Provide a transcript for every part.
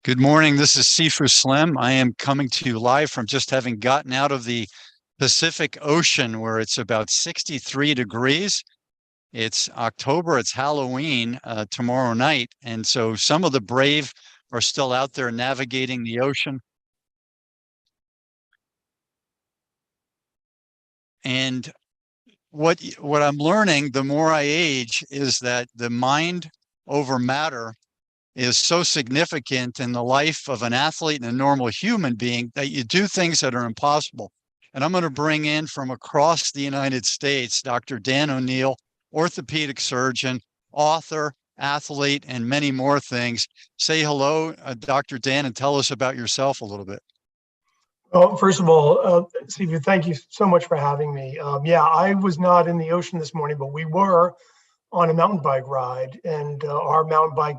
Good morning. This is Sifu Slim. I am coming to you live from just having gotten out of the Pacific Ocean where it's about 63 degrees. It's October, it's Halloween tomorrow night. And so some of the brave are still out there navigating the ocean. And what I'm learning the more I age is that the mind over matter is so significant in the life of an athlete and a normal human being that you do things that are impossible. And I'm going to bring in from across the United States, Dr. Dan O'Neill, orthopedic surgeon, author, athlete, and many more things. Say hello, Dr. Dan, and tell us about yourself a little bit. Well, first of all, Steve, thank you so much for having me. Yeah, I was not in the ocean this morning, but we were on a mountain bike ride, and our mountain bike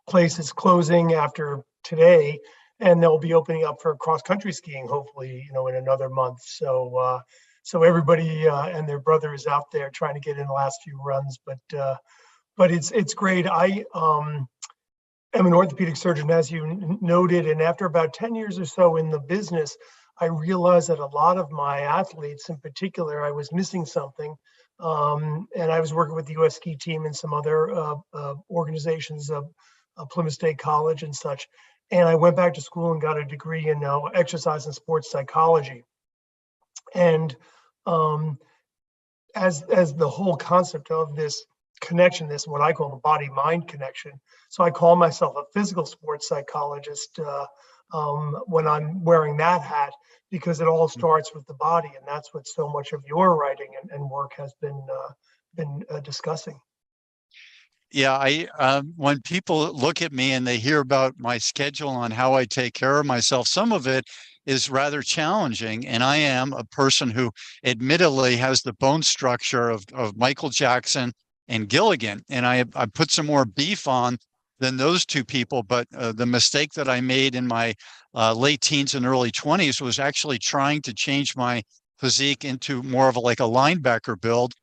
place is closing after today, and they'll be opening up for cross-country skiing, hopefully, in another month. So everybody and their brother is out there trying to get in the last few runs, but it's great. I am an orthopedic surgeon, as you noted, and after about 10 years or so in the business, I realized that a lot of my athletes in particular, I was missing something. And I was working with the U.S. ski team and some other organizations, Plymouth State College and such. And I went back to school and got a degree in exercise and sports psychology. And as the whole concept of this connection, this what I call the body-mind connection. So I call myself a physical sports psychologist when I'm wearing that hat, because it all starts with the body, and that's what so much of your writing and work has been discussing. Yeah, when people look at me and they hear about my schedule on how I take care of myself, some of it is rather challenging. And I am a person who admittedly has the bone structure of Michael Jackson and Gilligan. And I put some more beef on than those two people. But the mistake that I made in my late teens and early 20s was actually trying to change my physique into more of like a linebacker build.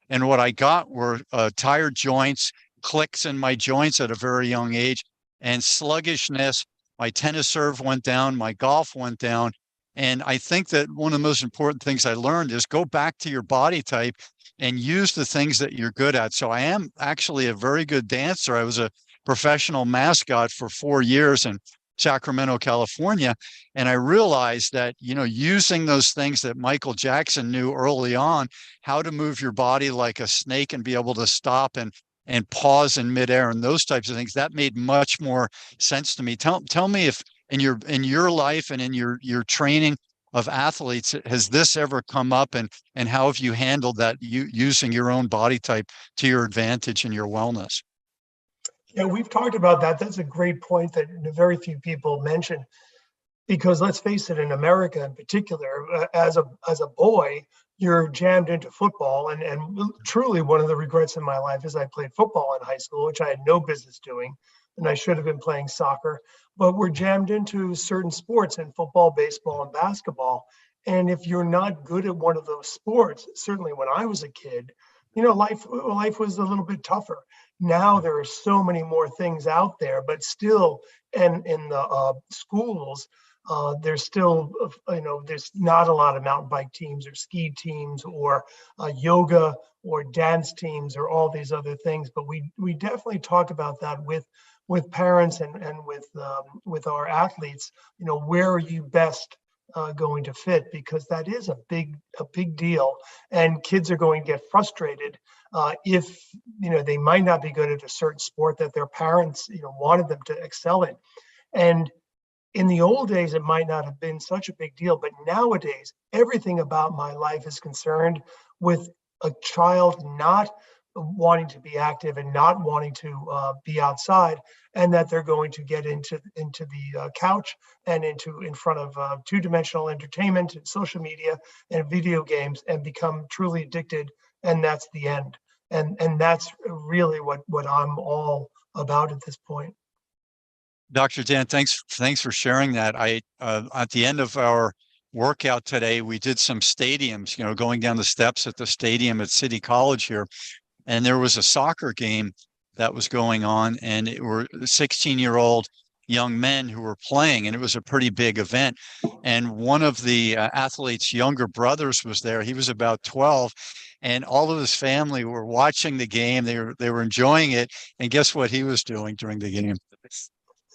And what I got were tired joints, clicks in my joints at a very young age, and sluggishness. My tennis serve went down, my golf went down. And I think that one of the most important things I learned is go back to your body type and use the things that you're good at. So I am actually a very good dancer. I was a professional mascot for 4 years in Sacramento, California. And I realized that, using those things that Michael Jackson knew early on, how to move your body like a snake and be able to stop and pause in midair and those types of things, that made much more sense to me. Tell me if in your life and in your training of athletes, has this ever come up, and how have you handled that, using your own body type to your advantage and your wellness? Yeah, we've talked about that. That's a great point that very few people mention, because let's face it, in America in particular, as a boy, you're jammed into football, and truly one of the regrets in my life is I played football in high school, which I had no business doing, and I should have been playing soccer. But we're jammed into certain sports in football, baseball, and basketball. And if you're not good at one of those sports, certainly when I was a kid, life was a little bit tougher. Now there are so many more things out there, but still, and in the schools, there's still, there's not a lot of mountain bike teams or ski teams or yoga or dance teams or all these other things. But we definitely talk about that with parents and with our athletes. Where are you best going to fit? Because that is a big deal, and kids are going to get frustrated if they might not be good at a certain sport that their parents wanted them to excel in. And in the old days, it might not have been such a big deal, but nowadays, everything about my life is concerned with a child not wanting to be active and not wanting to be outside, and that they're going to get into the couch and in front of two-dimensional entertainment and social media and video games and become truly addicted, and that's the end. And that's really what I'm all about at this point. Dr. Dan, thanks for sharing that. At the end of our workout today, we did some stadiums, going down the steps at the stadium at City College here, and there was a soccer game that was going on, and it were 16-year-old young men who were playing, and it was a pretty big event. And one of the athletes' younger brothers was there. He was about 12, and all of his family were watching the game. They were enjoying it. And guess what he was doing during the game?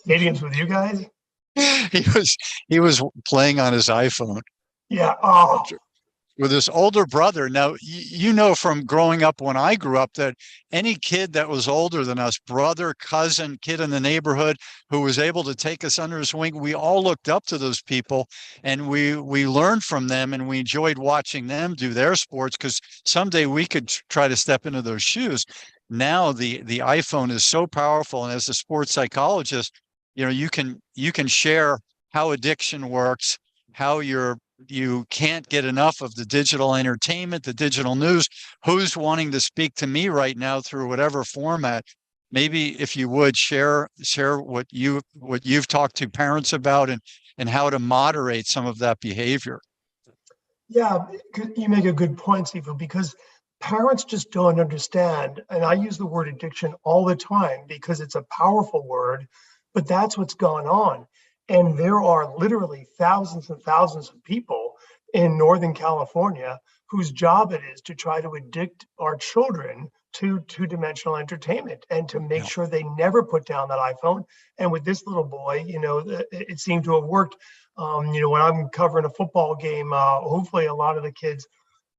Stadiums with you guys? He was he was playing on his iPhone Yeah. Oh, with his older brother. Now, you know from growing up when I grew up that any kid that was older than us, brother, cousin, kid in the neighborhood who was able to take us under his wing, we all looked up to those people, and we learned from them, and we enjoyed watching them do their sports because someday we could try to step into those shoes. Now the iPhone is so powerful, and as a sports psychologist, you can share how addiction works, how you can't get enough of the digital entertainment, the digital news. Who's wanting to speak to me right now through whatever format? Maybe if you would share what you've talked to parents about, and how to moderate some of that behavior. yeah. You make a good point, Sifu, because parents just don't understand. And I use the word addiction all the time because it's a powerful word, but that's what's going on. And there are literally thousands and thousands of people in Northern California whose job it is to try to addict our children to two-dimensional entertainment and to make Yeah. sure they never put down that iPhone. And with this little boy, it seemed to have worked. When I'm covering a football game, hopefully a lot of the kids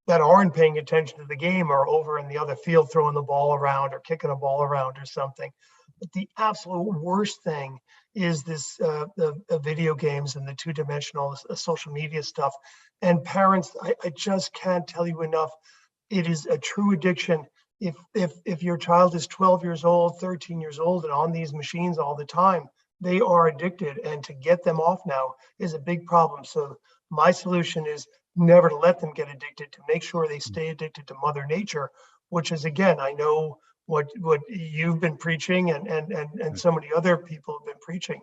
that aren't paying attention to the game are over in the other field throwing the ball around or kicking a ball around or something. But the absolute worst thing is this the video games and the two-dimensional social media stuff. And parents, I just can't tell you enough. It is a true addiction. If your child is 12 years old, 13 years old, and on these machines all the time, they are addicted. And to get them off now is a big problem. So my solution is never to let them get addicted, to make sure they stay addicted to Mother Nature, which is, again, I know what you've been preaching and so many other people have been preaching.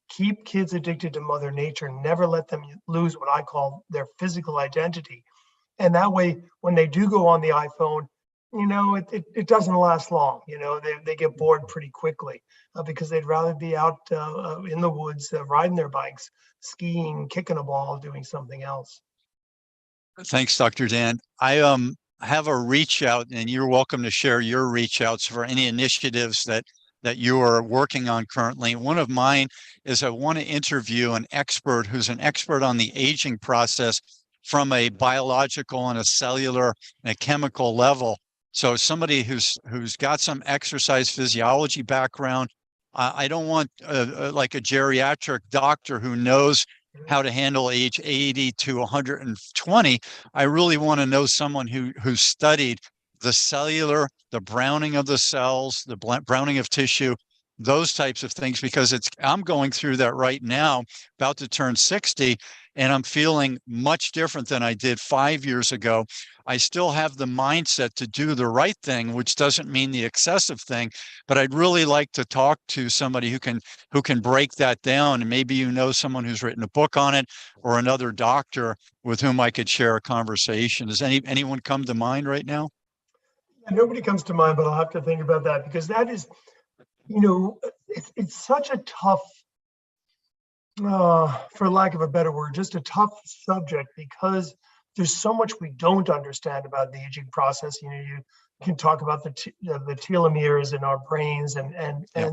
Keep kids addicted to Mother Nature. Never let them lose what I call their physical identity. And that way, when they do go on the iPhone, it doesn't last long. They get bored pretty quickly because they'd rather be out in the woods, riding their bikes, skiing, kicking a ball, doing something else. Thanks, Dr. Dan. I have a reach out, and you're welcome to share your reach outs for any initiatives that you are working on currently. One of mine is I want to interview an expert who's an expert on the aging process from a biological and a cellular and a chemical level. So somebody who's got some exercise physiology background. I don't want like a geriatric doctor who knows how to handle age 80 to 120. I really want to know someone who studied the cellular, the browning of the cells, the browning of tissue, those types of things, because I'm going through that right now, about to turn 60, and I'm feeling much different than I did 5 years ago. I still have the mindset to do the right thing, which doesn't mean the excessive thing, but I'd really like to talk to somebody who can break that down. And maybe someone who's written a book on it, or another doctor with whom I could share a conversation. Does anyone come to mind right now? And nobody comes to mind, but I'll have to think about that because that is, it's such a tough, for lack of a better word, just a tough subject because there's so much we don't understand about the aging process. You can talk about the telomeres in our brains Yeah.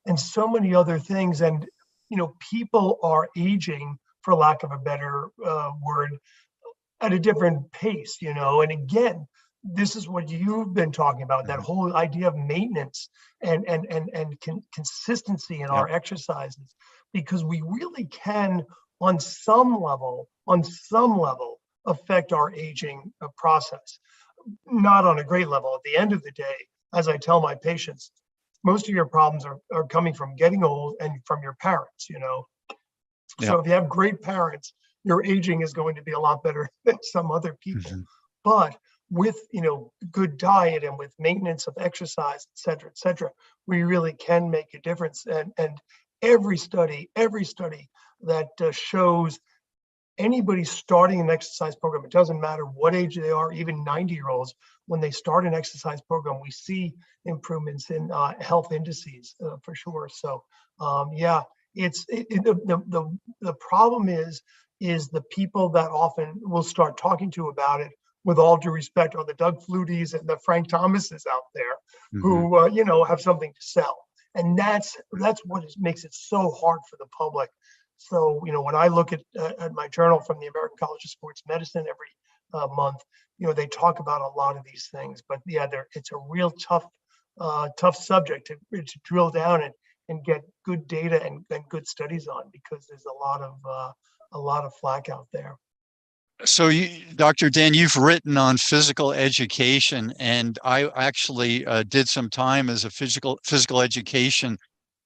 and so many other things. And people are aging, for lack of a better word, at a different pace. And again, this is what you've been talking about, that whole idea of maintenance and consistency in Yeah. our exercises, because we really can, on some level, affect our aging process. Not on a great level. At the end of the day, as I tell my patients, most of your problems are coming from getting old and from your parents. Yeah. So if you have great parents, your aging is going to be a lot better than some other people. Mhm. But with good diet and with maintenance of exercise, et cetera, we really can make a difference. And every study that shows anybody starting an exercise program, it doesn't matter what age they are, even 90-year-olds, when they start an exercise program, we see improvements in health indices for sure. So yeah, the problem is the people that often will start talking to about it, with all due respect, are the Doug Flutys and the Frank Thomases out there who have something to sell. And that's what makes it so hard for the public. So, when I look at my journal from the American College of Sports Medicine every month, they talk about a lot of these things. But yeah, it's a real tough subject to drill down and get good data and good studies on, because there's a lot of flack out there. So, Dr. Dan, you've written on physical education, and I actually did some time as a physical education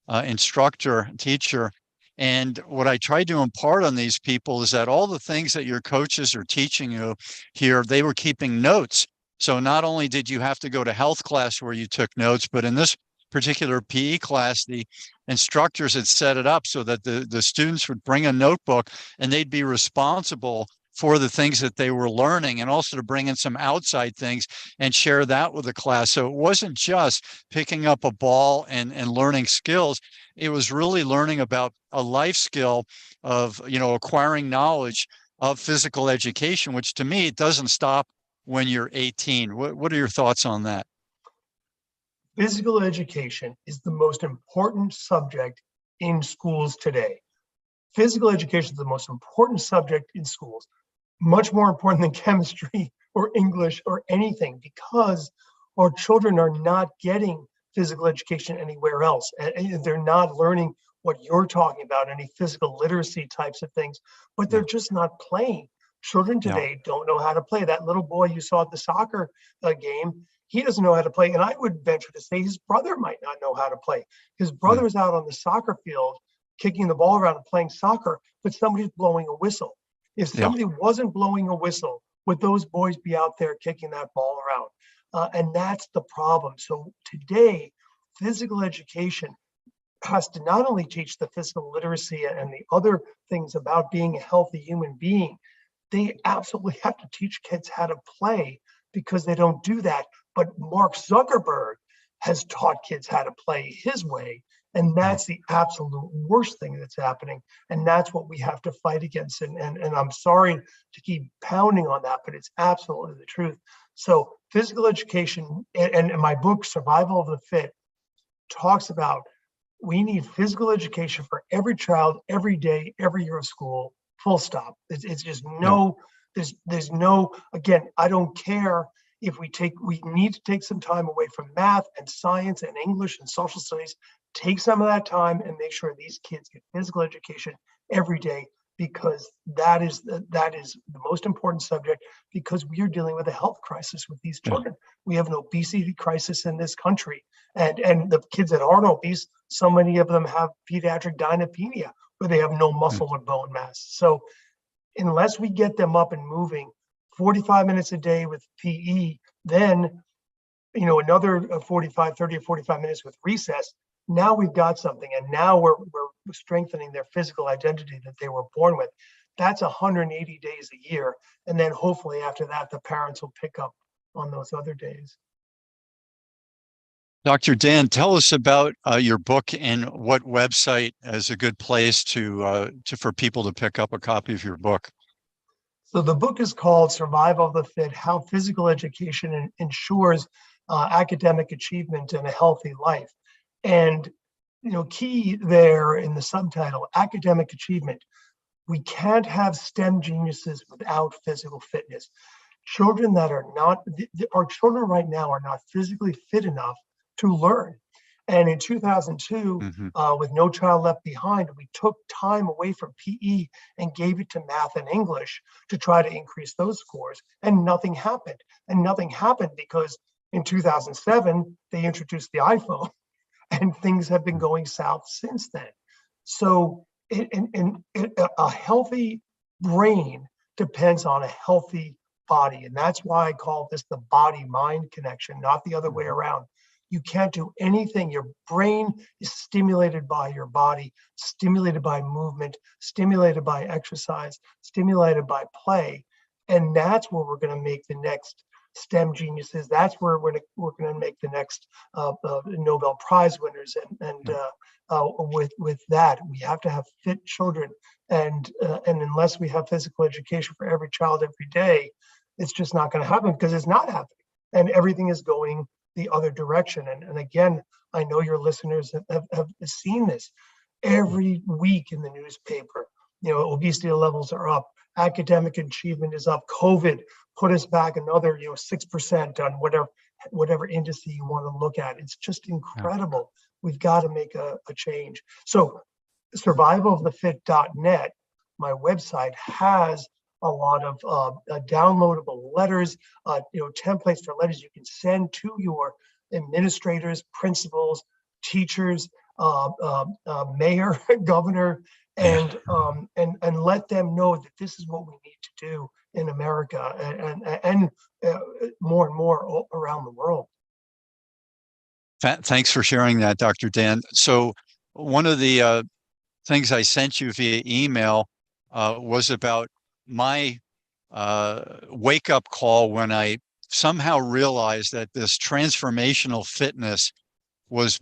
instructor, teacher. And what I tried to impart on these people is that all the things that your coaches are teaching you here, they were keeping notes. So not only did you have to go to health class where you took notes, but in this particular PE class, the instructors had set it up so that the students would bring a notebook and they'd be responsible for the things that they were learning, and also to bring in some outside things and share that with the class. So it wasn't just picking up a ball and learning skills. It was really learning about a life skill of, acquiring knowledge of physical education, which to me, it doesn't stop when you're 18. What are your thoughts on that? Physical education is the most important subject in schools today. Physical education is the most important subject in schools, much more important than chemistry or English or anything, because our children are not getting physical education anywhere else. And they're not learning what you're talking about, any physical literacy types of things, but they're just not playing. Children today don't know how to play. That little boy you saw at the soccer game, he doesn't know how to play. And I would venture to say his brother might not know how to play. His brother's out on the soccer field kicking the ball around and playing soccer, but somebody's blowing a whistle. If somebody wasn't blowing a whistle, would those boys be out there kicking that ball around? And that's the problem. So today, physical education has to not only teach the physical literacy and the other things about being a healthy human being, they absolutely have to teach kids how to play, because they don't do that. But Mark Zuckerberg has taught kids how to play his way. And that's the absolute worst thing that's happening. And that's what we have to fight against. And I'm sorry to keep pounding on that, but it's absolutely the truth. So physical education, and my book, Survival of the Fit, talks about we need physical education for every child, every day, every year of school, full stop. It's just there's no, again, I don't care if we need to take some time away from math and science and English and social studies. Take some of that time and make sure these kids get physical education every day, because that is the most important subject, because we are dealing with a health crisis with these children. We have an obesity crisis in this country. And the kids that aren't obese, so many of them have pediatric dinapenia, where they have no muscle or bone mass. So unless we get them up and moving 45 minutes a day with PE, then another 30 or 45 minutes with recess, now we've got something. And now we're strengthening their physical identity that they were born with. That's 180 days a year. And then hopefully after that, the parents will pick up on those other days. Dr. Dan, tell us about your book and what website is a good place for people to pick up a copy of your book. So the book is called Survival of the Fit: How Physical Education Ensures Academic Achievement and a Healthy Life. And key there in the subtitle, academic achievement. We can't have STEM geniuses without physical fitness. Children that are not, our children right now are not physically fit enough to learn. And in 2002, with No Child Left Behind, we took time away from PE and gave it to math and English to try to increase those scores. And nothing happened. And nothing happened because in 2007, they introduced the iPhone, and things have been going south since then. So a healthy brain depends on a healthy body. And that's why I call this the body-mind connection, not the other way around. You can't do anything. Your brain is stimulated by your body, stimulated by movement, stimulated by exercise, stimulated by play. And that's where we're going to make the next STEM geniuses. That's where we're going to make the next Nobel Prize winners. With that, we have to have fit children. And unless we have physical education for every child every day, it's just not going to happen, because it's not happening. And everything is going the other direction. And again, I know your listeners have seen this every week in the newspaper. Obesity levels are up, academic achievement is up, COVID put us back another 6% on whatever index you want to look at. It's just incredible. We've got to make a change. So survivalofthefit.net, my website, has a lot of downloadable letters, templates for letters you can send to your administrators, principals, teachers, mayor, governor, and let them know that this is what we need to do in America and more and more around the world. Thanks for sharing that, Dr. Dan. So one of the things I sent you via email was about my wake-up call when I somehow realized that this transformational fitness was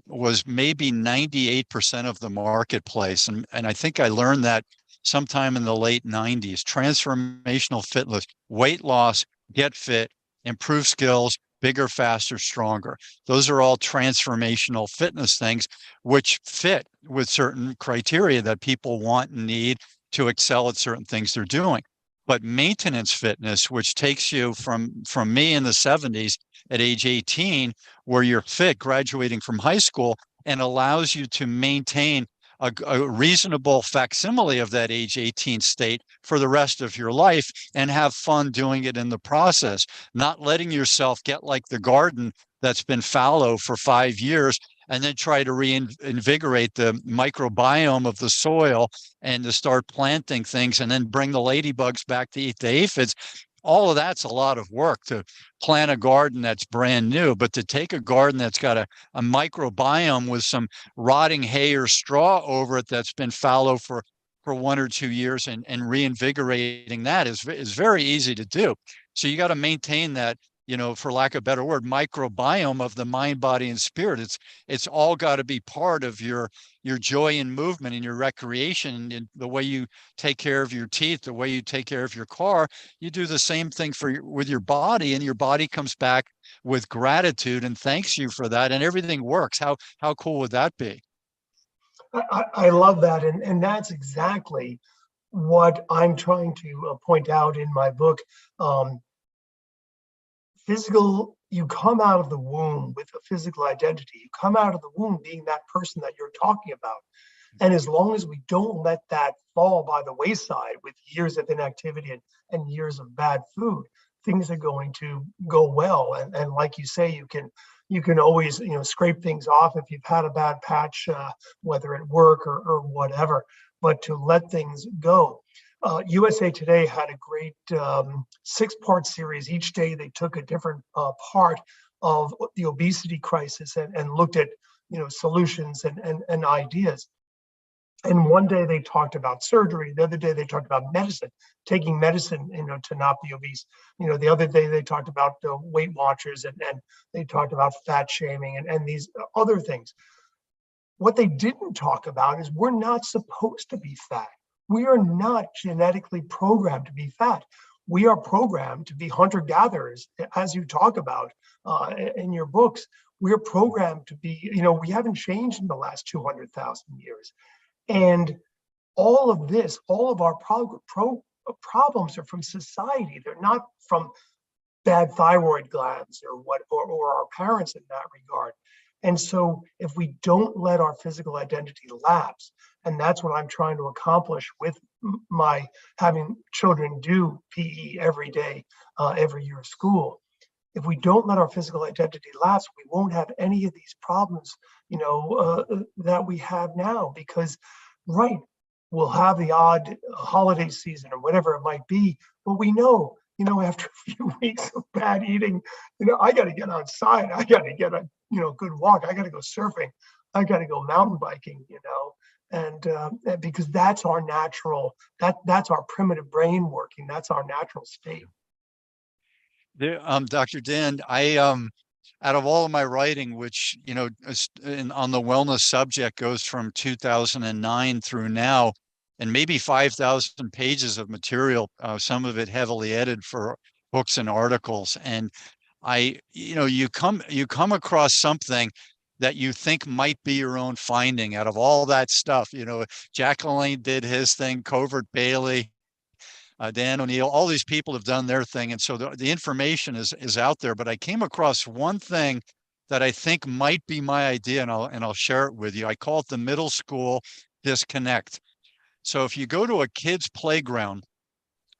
maybe 98% of the marketplace. And I think I learned that sometime in the late 90s. Transformational fitness, weight loss, get fit, improve skills, bigger, faster, stronger. Those are all transformational fitness things which fit with certain criteria that people want and need to excel at certain things they're doing. But maintenance fitness, which takes you from me in the 70s at age 18, where you're fit, graduating from high school, and allows you to maintain a reasonable facsimile of that age 18 state for the rest of your life and have fun doing it in the process, not letting yourself get like the garden that's been fallow for 5 years and then try to reinvigorate the microbiome of the soil and to start planting things and then bring the ladybugs back to eat the aphids. All of that's a lot of work to plant a garden that's brand new, but to take a garden that's got a microbiome with some rotting hay or straw over it that's been fallow for 1 or 2 years and reinvigorating that is very easy to do. So you got to maintain that, for lack of a better word, microbiome of the mind, body, and spirit. It's all got to be part of your joy and movement and your recreation, and the way you take care of your teeth, the way you take care of your car. You do the same thing with your body, and your body comes back with gratitude and thanks you for that, and everything works. How cool would that be? I love that, and that's exactly what I'm trying to point out in my book. You come out of the womb with a physical identity. You come out of the womb being that person that you're talking about. And as long as we don't let that fall by the wayside with years of inactivity and years of bad food, things are going to go well. And like you say, you can always scrape things off if you've had a bad patch, whether at work or whatever, but to let things go. USA Today had a great 6-part series. Each day they took a different part of the obesity crisis and looked at solutions and ideas. And one day they talked about surgery. The other day they talked about medicine, taking medicine to not be obese. The other day they talked about Weight Watchers and they talked about fat shaming and these other things. What they didn't talk about is we're not supposed to be fat. We are not genetically programmed to be fat. We are programmed to be hunter-gatherers, as you talk about in your books. We're programmed to be, we haven't changed in the last 200,000 years. And all of this, all of our problems are from society. They're not from bad thyroid glands or our parents in that regard. And so if we don't let our physical identity lapse, and that's what I'm trying to accomplish with my having children do PE every day, every year of school. If we don't let our physical identity lapse, we won't have any of these problems, that we have now. Because, right, we'll have the odd holiday season or whatever it might be, but we know after a few weeks of bad eating, I got to get outside. I got to get a, good walk. I got to go surfing. I got to go mountain biking, and because that's our natural, that's our primitive brain working. That's our natural state. Dr. Dan, out of all of my writing, which, on the wellness subject goes from 2009 through now, and maybe 5,000 pages of material, some of it heavily edited for books and articles. And you come across something that you think might be your own finding out of all that stuff. Jack LaLanne did his thing, Covert Bailey, Dan O'Neill, all these people have done their thing. And so the information is out there, but I came across one thing that I think might be my idea, and I'll share it with you. I call it the middle school disconnect. So if you go to a kid's playground,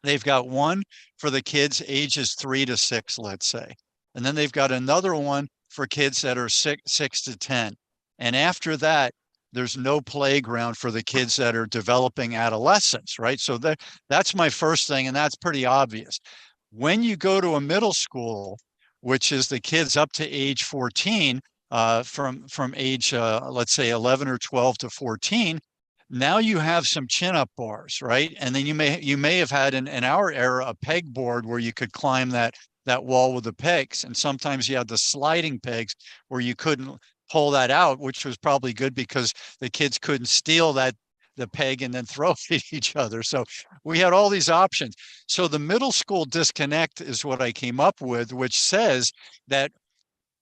they've got one for the kids ages 3 to 6, let's say. And then they've got another one for kids that are 6 to 10. And after that, there's no playground for the kids that are developing adolescence, right? So that's my first thing, and that's pretty obvious. When you go to a middle school, which is the kids up to age 14, from age, let's say 11 or 12 to 14, now you have some chin-up bars, right? And then you may have had in our era a pegboard where you could climb that wall with the pegs, and sometimes you had the sliding pegs where you couldn't pull that out, which was probably good because the kids couldn't steal the peg and then throw it at each other. So we had all these options. So the middle school disconnect is what I came up with, which says that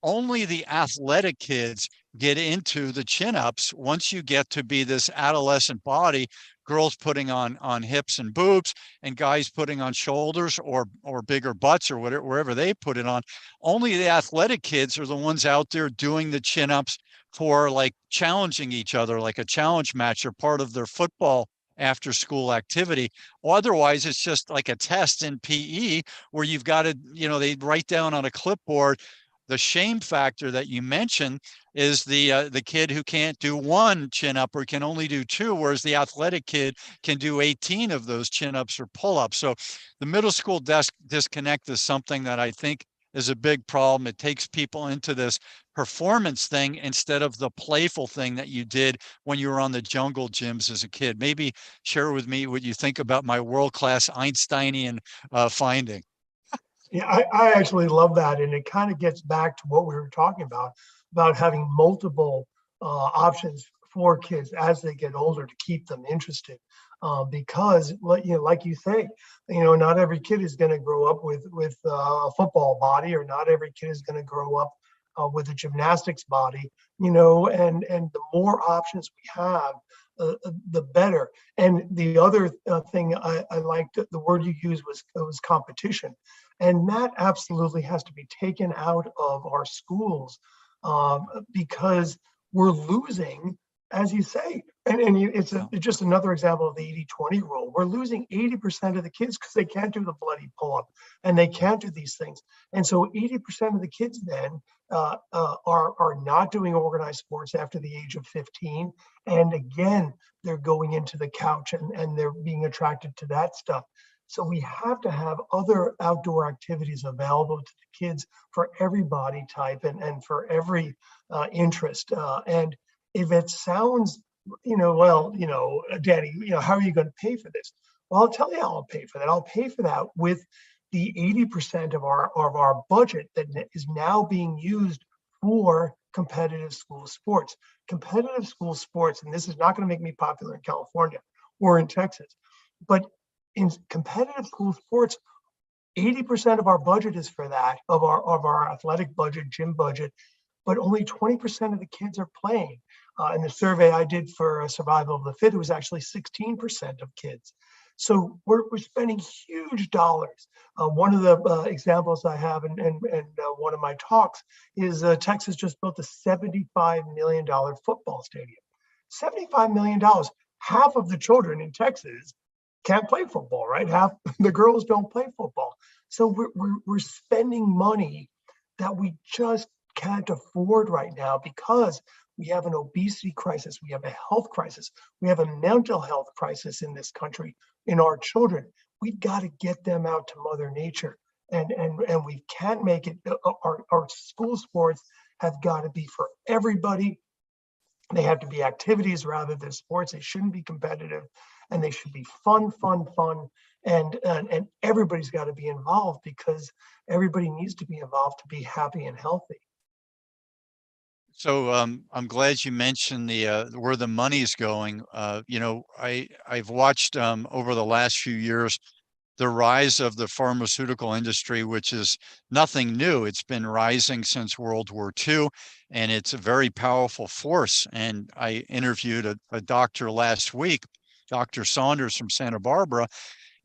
only the athletic kids get into the chin-ups once you get to be this adolescent body, girls putting on hips and boobs and guys putting on shoulders or bigger butts or whatever, wherever they put it on. Only the athletic kids are the ones out there doing the chin-ups for like challenging each other, like a challenge match or part of their football after school activity. Otherwise, it's just like a test in PE where you've got to, they write down on a clipboard. The shame factor that you mentioned is the kid who can't do one chin up or can only do two, whereas the athletic kid can do 18 of those chin ups or pull ups. So the middle school disconnect is something that I think is a big problem. It takes people into this performance thing instead of the playful thing that you did when you were on the jungle gyms as a kid. Maybe share with me what you think about my world-class Einsteinian finding. Yeah, I actually love that. And it kind of gets back to what we were talking about having multiple options for kids as they get older to keep them interested. Because, like you say, not every kid is going to grow up with a football body, or not every kid is going to grow up with a gymnastics body, and the more options we have, the better. And the other thing I liked, the word you used was competition. And that absolutely has to be taken out of our schools, because we're losing, as you say, it's just another example of the 80-20 rule. We're losing 80% of the kids because they can't do the bloody pull-up and they can't do these things. And so 80% of the kids then are not doing organized sports after the age of 15. And again, they're going into the couch and they're being attracted to that stuff. So we have to have other outdoor activities available to the kids for every body type and for every interest. And if it sounds, Danny, how are you going to pay for this? Well, I'll tell you how I'll pay for that. I'll pay for that with the 80% of our budget that is now being used for competitive school sports. Competitive school sports, and this is not going to make me popular in California or in Texas, but in competitive school sports, 80% of our budget is for that, of our athletic budget, gym budget, but only 20% of the kids are playing. In the survey I did for Survival of the Fit, it was actually 16% of kids. So we're spending huge dollars. One of the examples I have in one of my talks is Texas just built a $75 million football stadium. $75 million. Half of the children in Texas can't play football, right? Half the girls don't play football. So we're spending money that we just can't afford right now because we have an obesity crisis, we have a health crisis, we have a mental health crisis in this country, in our children. we've got to get them out to Mother Nature. And we can't make it, our school sports have got to be for everybody. They have to be activities rather than sports. They shouldn't be competitive, and they should be fun. And everybody's got to be involved, because everybody needs to be involved to be happy and healthy. So I'm glad you mentioned the where the money's going. I've watched over the last few years the rise of the pharmaceutical industry, which is nothing new. It's been rising since World War II, and it's a very powerful force. And I interviewed a doctor last week, Dr. Saunders from Santa Barbara,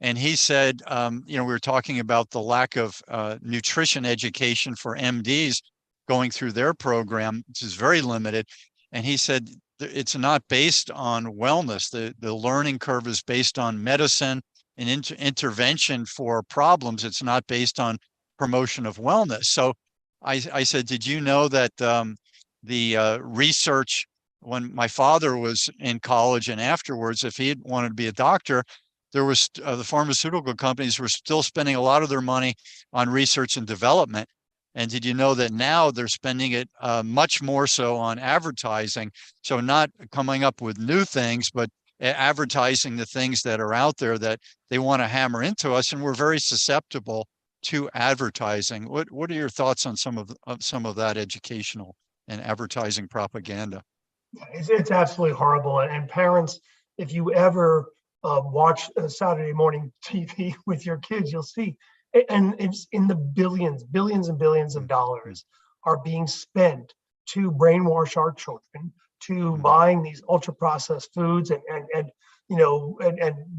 and he said, we were talking about the lack of nutrition education for MDs going through their program, which is very limited. And he said it's not based on wellness. The learning curve is based on medicine and intervention for problems. It's not based on promotion of wellness. So I said, did you know that the research when my father was in college and afterwards, if he wanted to be a doctor, there was the pharmaceutical companies were still spending a lot of their money on research and development. And did you know that now they're spending it much more so on advertising? So not coming up with new things, but advertising the things that are out there that they want to hammer into us, and we're very susceptible to advertising. What are your thoughts on some of that educational and advertising propaganda? It's absolutely horrible. And parents, if you ever watch Saturday morning TV with your kids, you'll see, and it's in the billions and billions of dollars are being spent to brainwash our children to buying these ultra processed foods and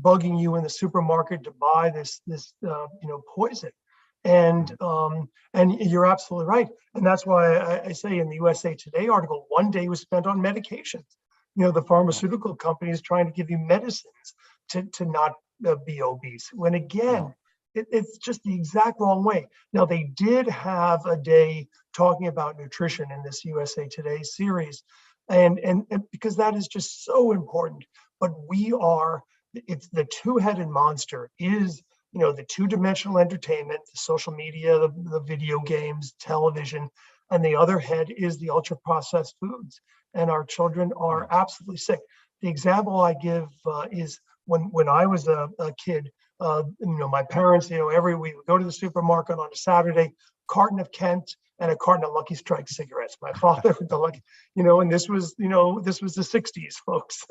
bugging you in the supermarket to buy this poison. And you're absolutely right. And that's why I say in the USA Today article, 1 day was spent on medications. The pharmaceutical companies trying to give you medicines to not be obese. When again, it's just the exact wrong way. Now, they did have a day talking about nutrition in this USA Today series, and because that is just so important. But it's the two-headed monster is, the two-dimensional entertainment, the social media, the video games, television, and the other head is the ultra-processed foods. And our children are absolutely sick. The example I give is when I was a kid, my parents, every week we go to the supermarket on a Saturday, carton of Kent and a carton of Lucky Strike cigarettes. My father, the Lucky, and this was the 60s, folks.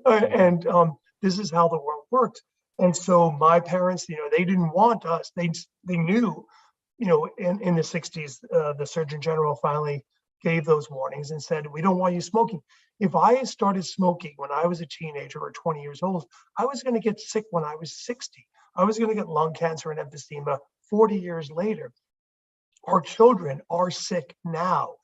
And this is how the world worked. And so my parents, they didn't want us. They knew, in the 60s, the Surgeon General finally gave those warnings and said, we don't want you smoking. If I started smoking when I was a teenager or 20 years old, I was going to get sick when I was 60. I was going to get lung cancer and emphysema 40 years later. Our children are sick now.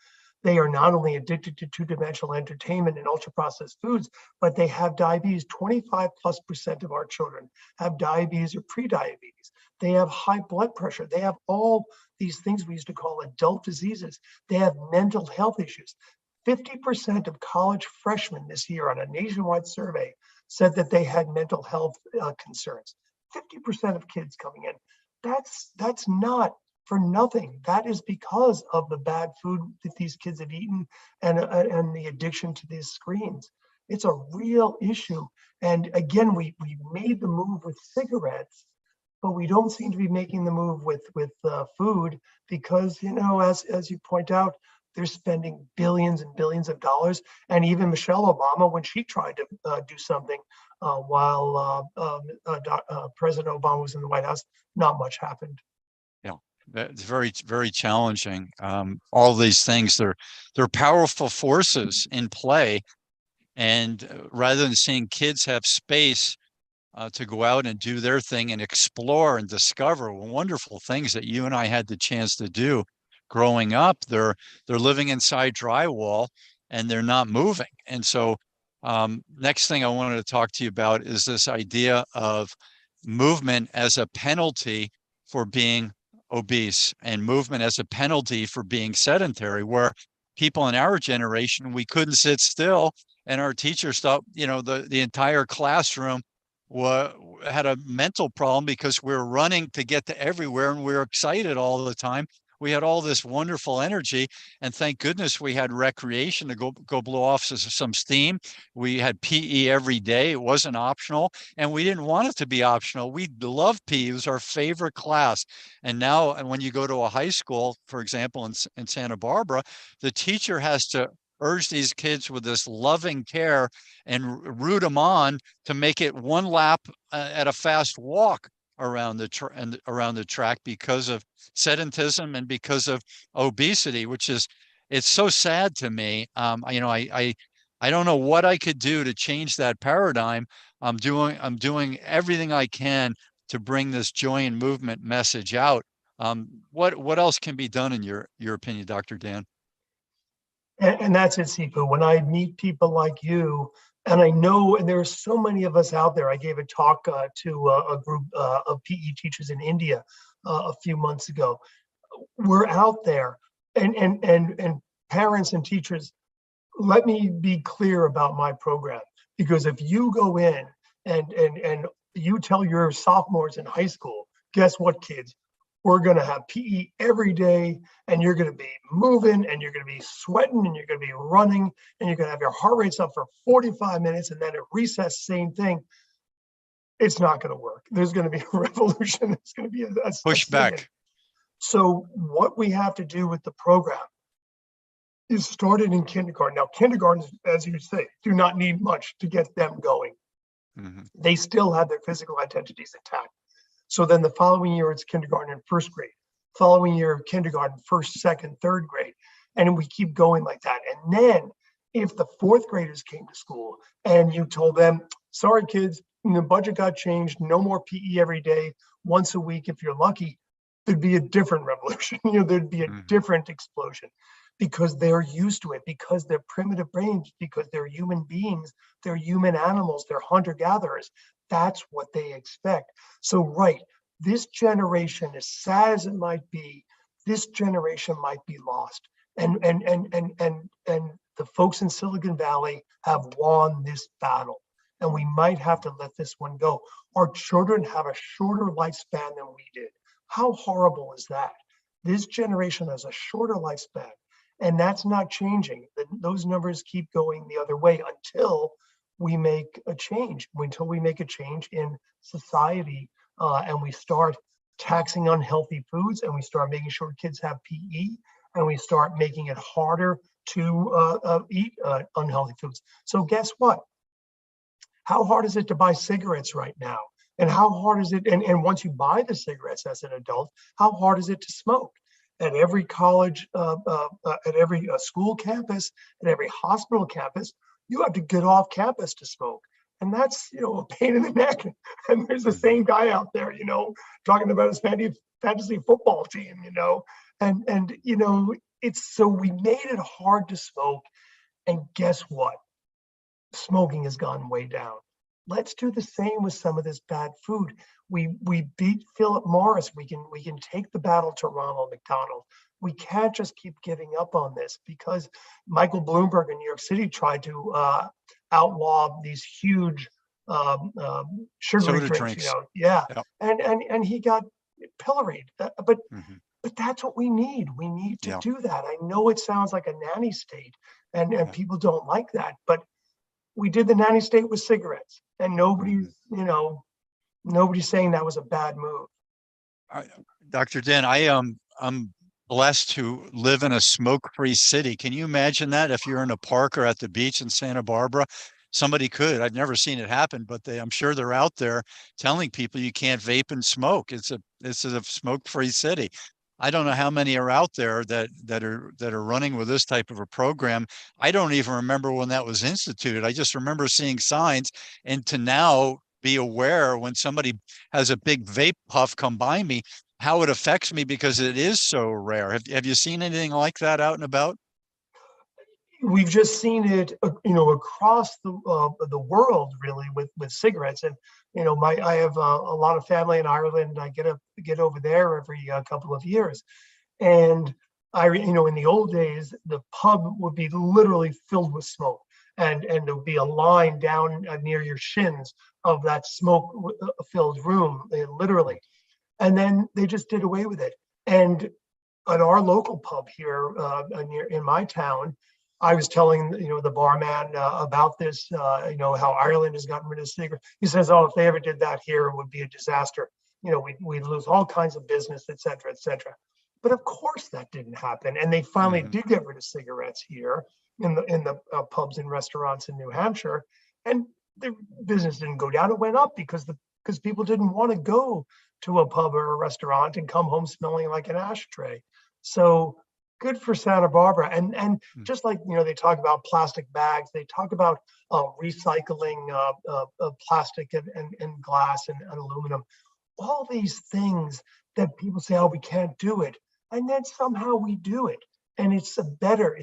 They are not only addicted to two-dimensional entertainment and ultra-processed foods, but they have diabetes. 25+% of our children have diabetes or pre-diabetes. They have high blood pressure. They have all these things we used to call adult diseases. They have mental health issues. 50% of college freshmen this year on a nationwide survey said that they had mental health concerns. 50% of kids coming in. That's not for nothing. That is because of the bad food that these kids have eaten and the addiction to these screens. It's a real issue. And again, we made the move with cigarettes, but we don't seem to be making the move with food because, as you point out, they're spending billions and billions of dollars. And even Michelle Obama, when she tried to do something while President Obama was in the White House, not much happened. Yeah, that's very, very challenging. All these things, they're powerful forces in play. And rather than seeing kids have space to go out and do their thing and explore and discover wonderful things that you and I had the chance to do growing up, they're living inside drywall and they're not moving. And so next thing I wanted to talk to you about is this idea of movement as a penalty for being obese and movement as a penalty for being sedentary, where people in our generation, we couldn't sit still and our teachers thought, the entire classroom had a mental problem because we were running to get to everywhere and we were excited all the time. We had all this wonderful energy, and thank goodness we had recreation to go blow off some steam. We had PE every day. It wasn't optional, and we didn't want it to be optional. We loved PE. It was our favorite class. And now, and when you go to a high school, for example, in Santa Barbara, the teacher has to urge these kids with this loving care and root them on to make it one lap at a fast walk around the track because of sedentism and because of obesity, which is, it's so sad to me. I don't know what I could do to change that paradigm. I'm doing everything I can to bring this joy and movement message out. What else can be done in your opinion, Dr. Dan? And that's it, Sifu. When I meet people like you, and I know, and there are so many of us out there. I gave a talk to a group of PE teachers in India a few months ago. We're out there, and parents and teachers. Let me be clear about my program, because if you go in and you tell your sophomores in high school, guess what, kids? We're going to have PE every day, and you're going to be moving, and you're going to be sweating, and you're going to be running, and you're going to have your heart rates up for 45 minutes, and then at recess, same thing. It's not going to work. There's going to be a revolution. It's going to be a Push back. So what we have to do with the program is start it in kindergarten. Now, kindergartens, as you say, do not need much to get them going. Mm-hmm. They still have their physical identities intact. So then the following year, it's kindergarten and first grade. Following year of kindergarten, first, second, third grade. And we keep going like that. And then if the fourth graders came to school and you told them, sorry, kids, the budget got changed, no more PE every day, once a week if you're lucky, there'd be a different revolution. There'd be a different explosion, because they're used to it, because they're primitive brains, because they're human beings, they're human animals, they're hunter-gatherers. That's what they expect. So, right, this generation, as sad as it might be, this generation might be lost. And the folks in Silicon Valley have won this battle. And we might have to let this one go. Our children have a shorter lifespan than we did. How horrible is that? This generation has a shorter lifespan, and that's not changing. Those numbers keep going the other way until we make a change, in society, and we start taxing unhealthy foods, and we start making sure kids have PE, and we start making it harder to eat unhealthy foods. So guess what? How hard is it to buy cigarettes right now? And how hard is it, and once you buy the cigarettes as an adult, how hard is it to smoke? At every college, at every school campus, at every hospital campus, you have to get off campus to smoke. And that's, a pain in the neck. And there's the same guy out there, talking about his fantasy football team, and it's, so we made it hard to smoke. And guess what? Smoking has gone way down. Let's do the same with some of this bad food. We beat Philip Morris. We can take the battle to Ronald McDonald. We can't just keep giving up on this, because Michael Bloomberg in New York City tried to outlaw these huge sugary drinks. Yep. And he got pilloried. But that's what we need. We need to do that. I know it sounds like a nanny state, and people don't like that, but we did the nanny state with cigarettes, and nobody's saying that was a bad move. Dr. Dan, I'm blessed to live in a smoke-free city. Can you imagine that if you're in a park or at the beach in Santa Barbara? Somebody could. I've never seen it happen, but I'm sure they're out there telling people you can't vape and smoke. It's a smoke-free city. I don't know how many are out there that are running with this type of a program. I don't even remember when that was instituted. I just remember seeing signs, and to now be aware when somebody has a big vape puff come by me, how it affects me, because it is so rare. Have you seen anything like that out and about? We've just seen it, across the world, really, with cigarettes. And I have a lot of family in Ireland, and I get over there every couple of years. And in the old days, the pub would be literally filled with smoke, and there'll be a line down near your shins of that smoke-filled room, literally. And then they just did away with it. And at our local pub here in my town, I was telling the barman about this, how Ireland has gotten rid of cigarettes. He says, "Oh, if they ever did that here, it would be a disaster. We'd lose all kinds of business, et cetera, et cetera." But of course, that didn't happen, and they finally did get rid of cigarettes here in the pubs and restaurants in New Hampshire, and the business didn't go down; it went up because people didn't want to go to a pub or a restaurant and come home smelling like an ashtray. So good for Santa Barbara. And just like, they talk about plastic bags, they talk about recycling plastic and glass and aluminum, all these things that people say, "Oh, we can't do it." And then somehow we do it. And it's better.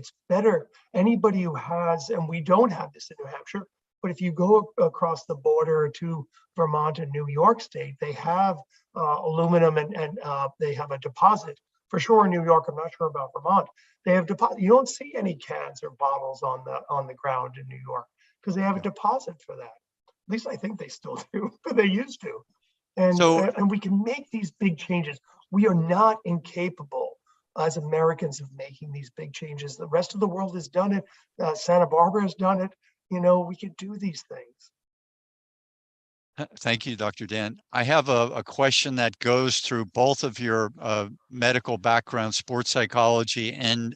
Anybody who has, and we don't have this in New Hampshire, but if you go across the border to Vermont and New York State, they have aluminum and they have a deposit. For sure in New York, I'm not sure about Vermont. They have deposit. You don't see any cans or bottles on the ground in New York because they have a deposit for that. At least I think they still do, but they used to. And we can make these big changes. We are not incapable as Americans of making these big changes. The rest of the world has done it. Santa Barbara has done it. We can do these things. Thank you, Dr. Dan. I have a question that goes through both of your medical background, sports psychology and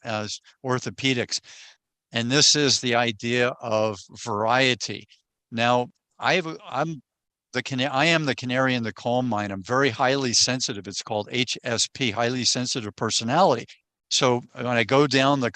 orthopedics. And this is the idea of variety. Now, I am the canary in the coal mine. I'm very highly sensitive. It's called HSP, highly sensitive personality. So when I go down the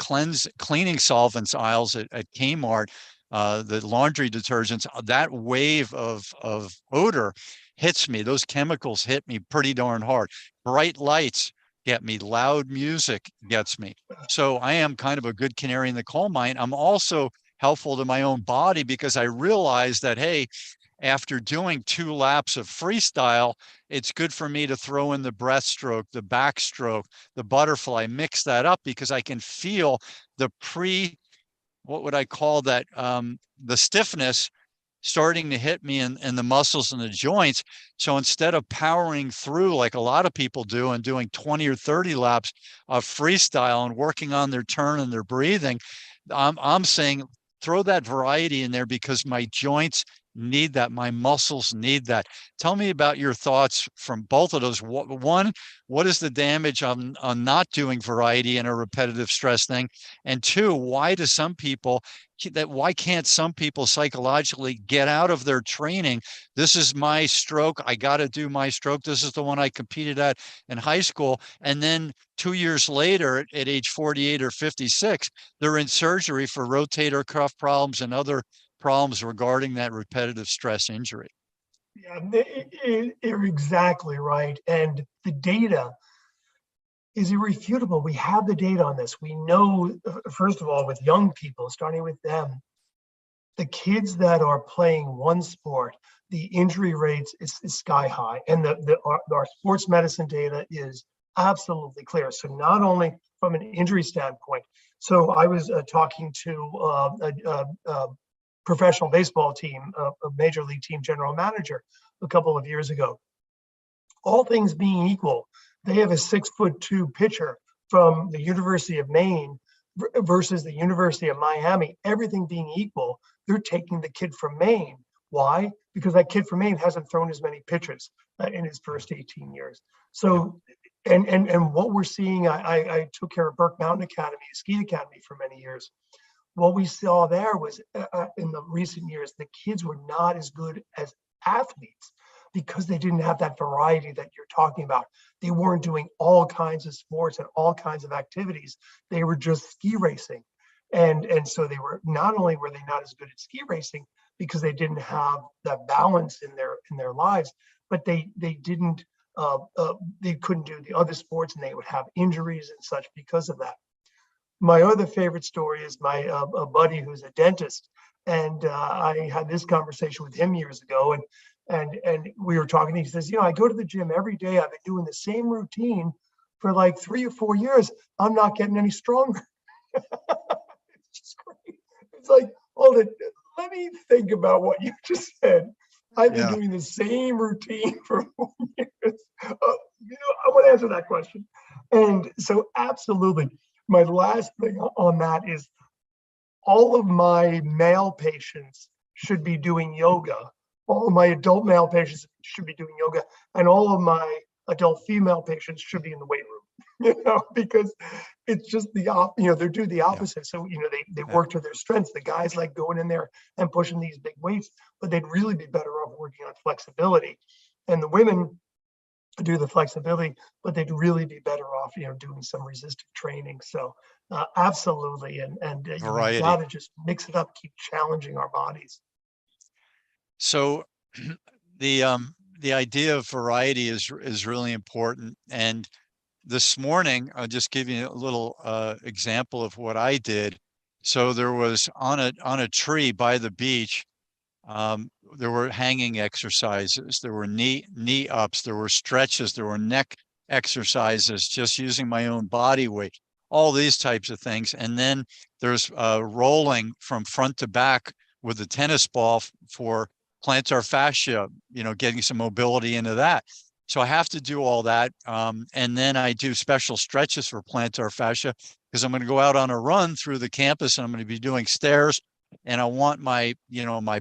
cleaning solvents aisles at Kmart, the laundry detergents, that wave of odor hits me. Those chemicals hit me pretty darn hard. Bright lights get me. Loud music gets me. So I am kind of a good canary in the coal mine. I'm also helpful to my own body because I realize that, hey, after doing 2 laps of freestyle, it's good for me to throw in the breaststroke, the backstroke, the butterfly, mix that up because I can feel the what would I call that? The stiffness starting to hit me in the muscles and the joints. So instead of powering through like a lot of people do and doing 20 or 30 laps of freestyle and working on their turn and their breathing, I'm saying throw that variety in there because my joints need that. My muscles need that. Tell me about your thoughts from both of those. One, what is the damage on not doing variety in a repetitive stress thing? And two, why can't some people psychologically get out of their training? This is my stroke. I got to do my stroke. This is the one I competed at in high school. And then 2 years later, at age 48 or 56, they're in surgery for rotator cuff problems and other problems regarding that repetitive stress injury. Yeah, you're exactly right. And the data is irrefutable. We have the data on this. We know, first of all, with young people, starting with them, the kids that are playing one sport, the injury rates is sky high. And our sports medicine data is absolutely clear. So not only from an injury standpoint, so I was talking to a professional baseball team, a major league team general manager a couple of years ago. All things being equal, they have a 6'2" pitcher from the University of Maine versus the University of Miami. Everything being equal, they're taking the kid from Maine. Why? Because that kid from Maine hasn't thrown as many pitches in his first 18 years. So, and what we're seeing, I took care of Burke Mountain Academy, a ski academy for many years. What we saw there was in the recent years, the kids were not as good as athletes because they didn't have that variety that you're talking about. They weren't doing all kinds of sports and all kinds of activities. They were just ski racing. And so they were, not only were they not as good at ski racing because they didn't have that balance in their lives, but they couldn't do the other sports and they would have injuries and such because of that. My other favorite story is my a buddy who's a dentist, and I had this conversation with him years ago, and we were talking. He says, I go to the gym every day. I've been doing the same routine for like 3 or 4 years. I'm not getting any stronger. It's just great. It's like, hold it. Let me think about what you just said. I've been Yeah. doing the same routine for years. I want to answer that question. And so, absolutely, my last thing on that is all of my male patients should be doing yoga. All of my adult male patients should be doing yoga, and all of my adult female patients should be in the weight room. Because it's just they do the Yeah. opposite. So, they Yeah. work to their strengths. The guys like going in there and pushing these big weights, but they'd really be better off working on flexibility. And the women do the flexibility, but they'd really be better off, doing some resistive training. So absolutely. And we've got Variety. to just mix it up, keep challenging our bodies. So the idea of variety is really important. And this morning, I'll just give you a little example of what I did. So there was on a tree by the beach. There were hanging exercises, there were knee ups, there were stretches, there were neck exercises, just using my own body weight, all these types of things. And then there's rolling from front to back with the tennis ball for plantar fascia, getting some mobility into that. So I have to do all that. And then I do special stretches for plantar fascia because I'm going to go out on a run through the campus and I'm going to be doing stairs, and I want my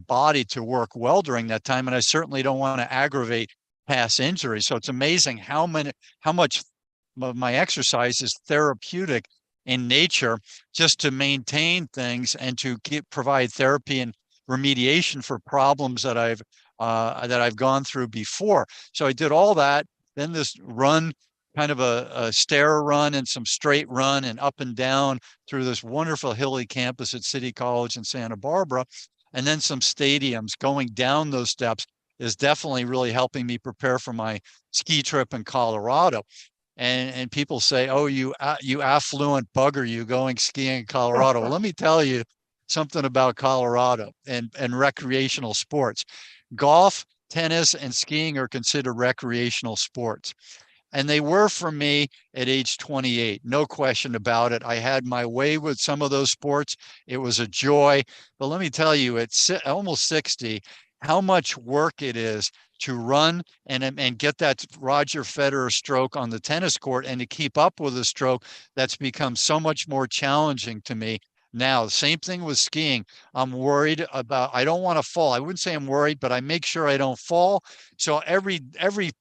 body to work well during that time. And I certainly don't want to aggravate past injury. So it's amazing how much of my exercise is therapeutic in nature, just to maintain things and to provide therapy and remediation for problems that I've gone through before. So I did all that. Then this run, kind of a stair run and some straight run and up and down through this wonderful hilly campus at City College in Santa Barbara, and then some stadiums. Going down those steps is definitely really helping me prepare for my ski trip in Colorado. And people say, "Oh, you affluent bugger, you going skiing in Colorado." Well, let me tell you something about Colorado and recreational sports. Golf, tennis, and skiing are considered recreational sports. And they were for me at age 28, no question about it. I had my way with some of those sports. It was a joy. But let me tell you, at almost 60, how much work it is to run and get that Roger Federer stroke on the tennis court, and to keep up with a stroke that's become so much more challenging to me now. Same thing with skiing. I'm worried about, I don't want to fall. I wouldn't say I'm worried, but I make sure I don't fall. So every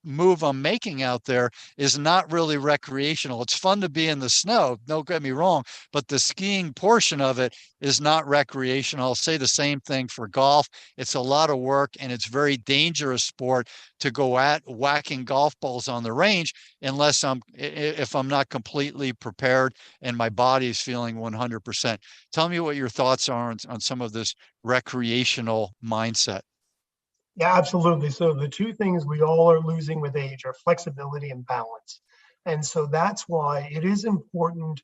move I'm making out there is not really recreational. It's fun to be in the snow, don't get me wrong, but the skiing portion of it is not recreational. I'll say the same thing for golf. It's a lot of work, and it's very dangerous sport to go at whacking golf balls on the range if I'm not completely prepared and my body is feeling 100%. Tell me what your thoughts are on some of this recreational mindset. Yeah, absolutely. So the two things we all are losing with age are flexibility and balance. And so that's why it is important,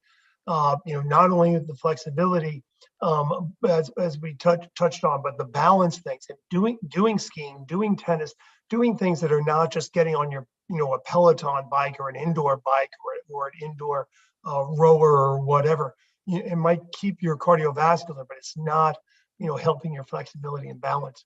not only the flexibility, as we touched on, but the balance things, and doing skiing, doing tennis, doing things that are not just getting on your, a Peloton bike or an indoor bike or an indoor rower or whatever. It might keep your cardiovascular, but it's not, helping your flexibility and balance.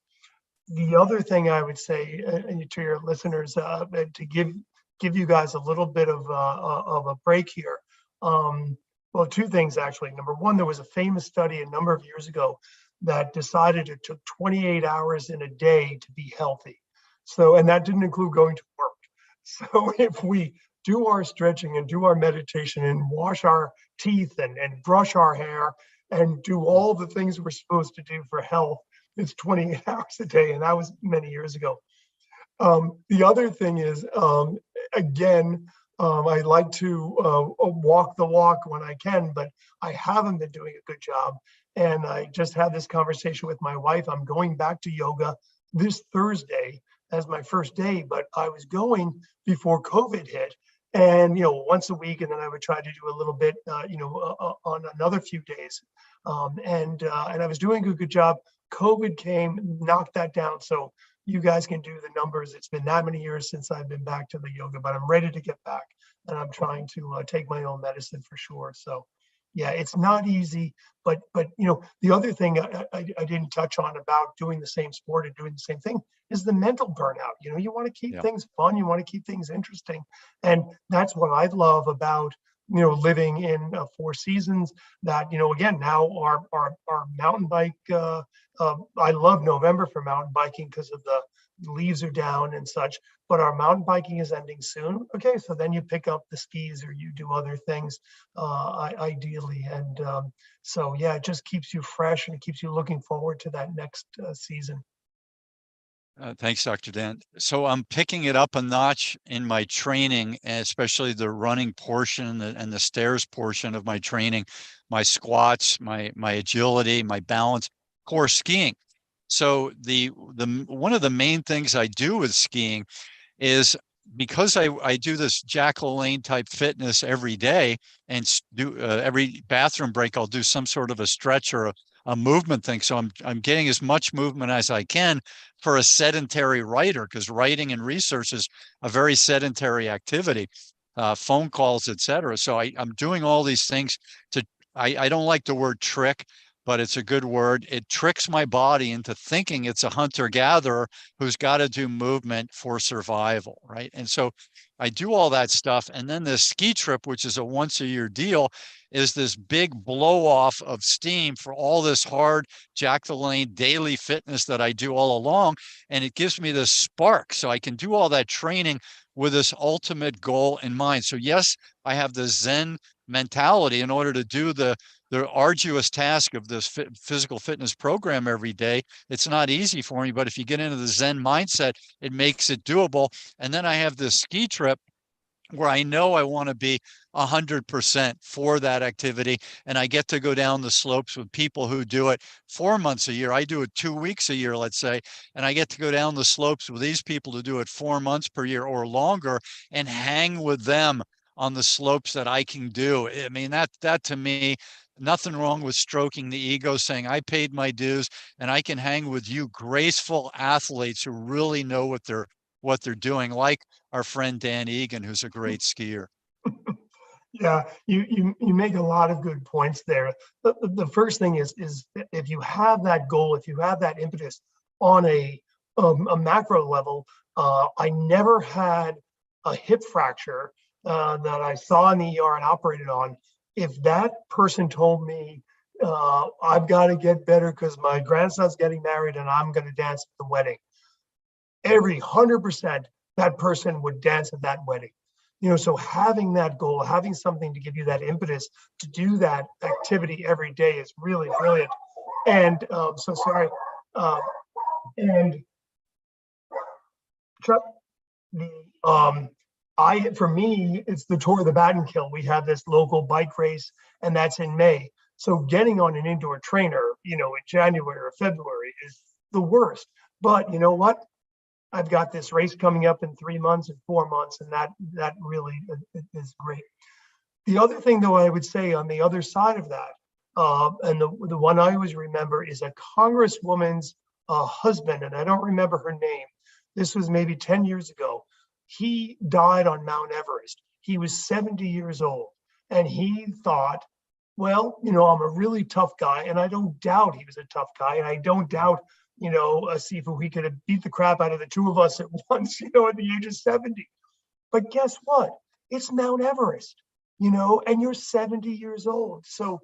The other thing I would say to your listeners, to give you guys a little bit of a break here. Well, two things actually. Number one, there was a famous study a number of years ago that decided it took 28 hours in a day to be healthy. So, and that didn't include going to work. So if we do our stretching and do our meditation and wash our teeth and brush our hair and do all the things we're supposed to do for health, it's 28 hours a day. And that was many years ago. The other thing is, again, I like to walk the walk when I can, but I haven't been doing a good job. And I just had this conversation with my wife. I'm going back to yoga this Thursday as my first day, but I was going before COVID hit. And once a week, and then I would try to do a little bit, on another few days, and I was doing a good job. COVID came, knocked that down. So you guys can do the numbers. It's been that many years since I've been back to the yoga, but I'm ready to get back, and I'm trying to take my own medicine for sure. So Yeah, it's not easy, but the other thing I didn't touch on about doing the same sport and doing the same thing is the mental burnout. You want to keep Yeah. things fun, you want to keep things interesting, and that's what I love about living in Four Seasons. That again, now our mountain bike. I love November for mountain biking because of the leaves are down and such, but our mountain biking is ending soon. Okay, so then you pick up the skis or you do other things, ideally. And so, yeah, it just keeps you fresh and it keeps you looking forward to that next season. Thanks, Dr. Dan. So I'm picking it up a notch in my training, especially the running portion and the stairs portion of my training, my squats, my agility, my balance, core skiing. So the one of the main things I do with skiing is because I do this Jack LaLanne type fitness every day and do every bathroom break, I'll do some sort of a stretch or a movement thing. So I'm getting as much movement as I can for a sedentary writer, because writing and research is a very sedentary activity, phone calls, etc. So I'm doing all these things to, I don't like the word trick, but it's a good word. It tricks my body into thinking it's a hunter gatherer who's got to do movement for survival, right? And so I do all that stuff. And then the ski trip, which is a once a year deal, is this big blow off of steam for all this hard Jack LaLanne daily fitness that I do all along. And it gives me this spark. So I can do all that training with this ultimate goal in mind. So yes, I have the Zen mentality in order to do the arduous task of this physical fitness program every day. It's not easy for me, but if you get into the Zen mindset, it makes it doable. And then I have this ski trip where I know I want to be 100% for that activity. And I get to go down the slopes with people who do it 4 months a year. I do it 2 weeks a year, let's say, and I get to go down the slopes with these people who do it 4 months per year or longer and hang with them on the slopes that I can do. I mean, that to me, nothing wrong with stroking the ego, saying I paid my dues and I can hang with you graceful athletes who really know what they're doing, like our friend Dan Egan, who's a great skier. Yeah, you make a lot of good points there. The first thing is if you have that goal, if you have that impetus on a macro level, I never had a hip fracture that I saw in the ER and operated on. If that person told me I've got to get better because my grandson's getting married and I'm going to dance at the wedding, every 100% that person would dance at that wedding. So having that goal, having something to give you that impetus to do that activity every day is really brilliant. And so sorry. And Chuck, for me, it's the Tour of the Battenkill. We have this local bike race, and that's in May. So getting on an indoor trainer, in January or February is the worst. But you know what? I've got this race coming up in 3 months and 4 months, and that really is great. The other thing, though, I would say on the other side of that, and the one I always remember is a congresswoman's husband, and I don't remember her name. This was maybe 10 years ago. He died on Mount Everest. He was 70 years old, and he thought, well, I'm a really tough guy, and I don't doubt he was a tough guy, and I don't doubt Sifu, he could have beat the crap out of the two of us at once, at the age of 70. But guess what? It's Mount Everest, and you're 70 years old. So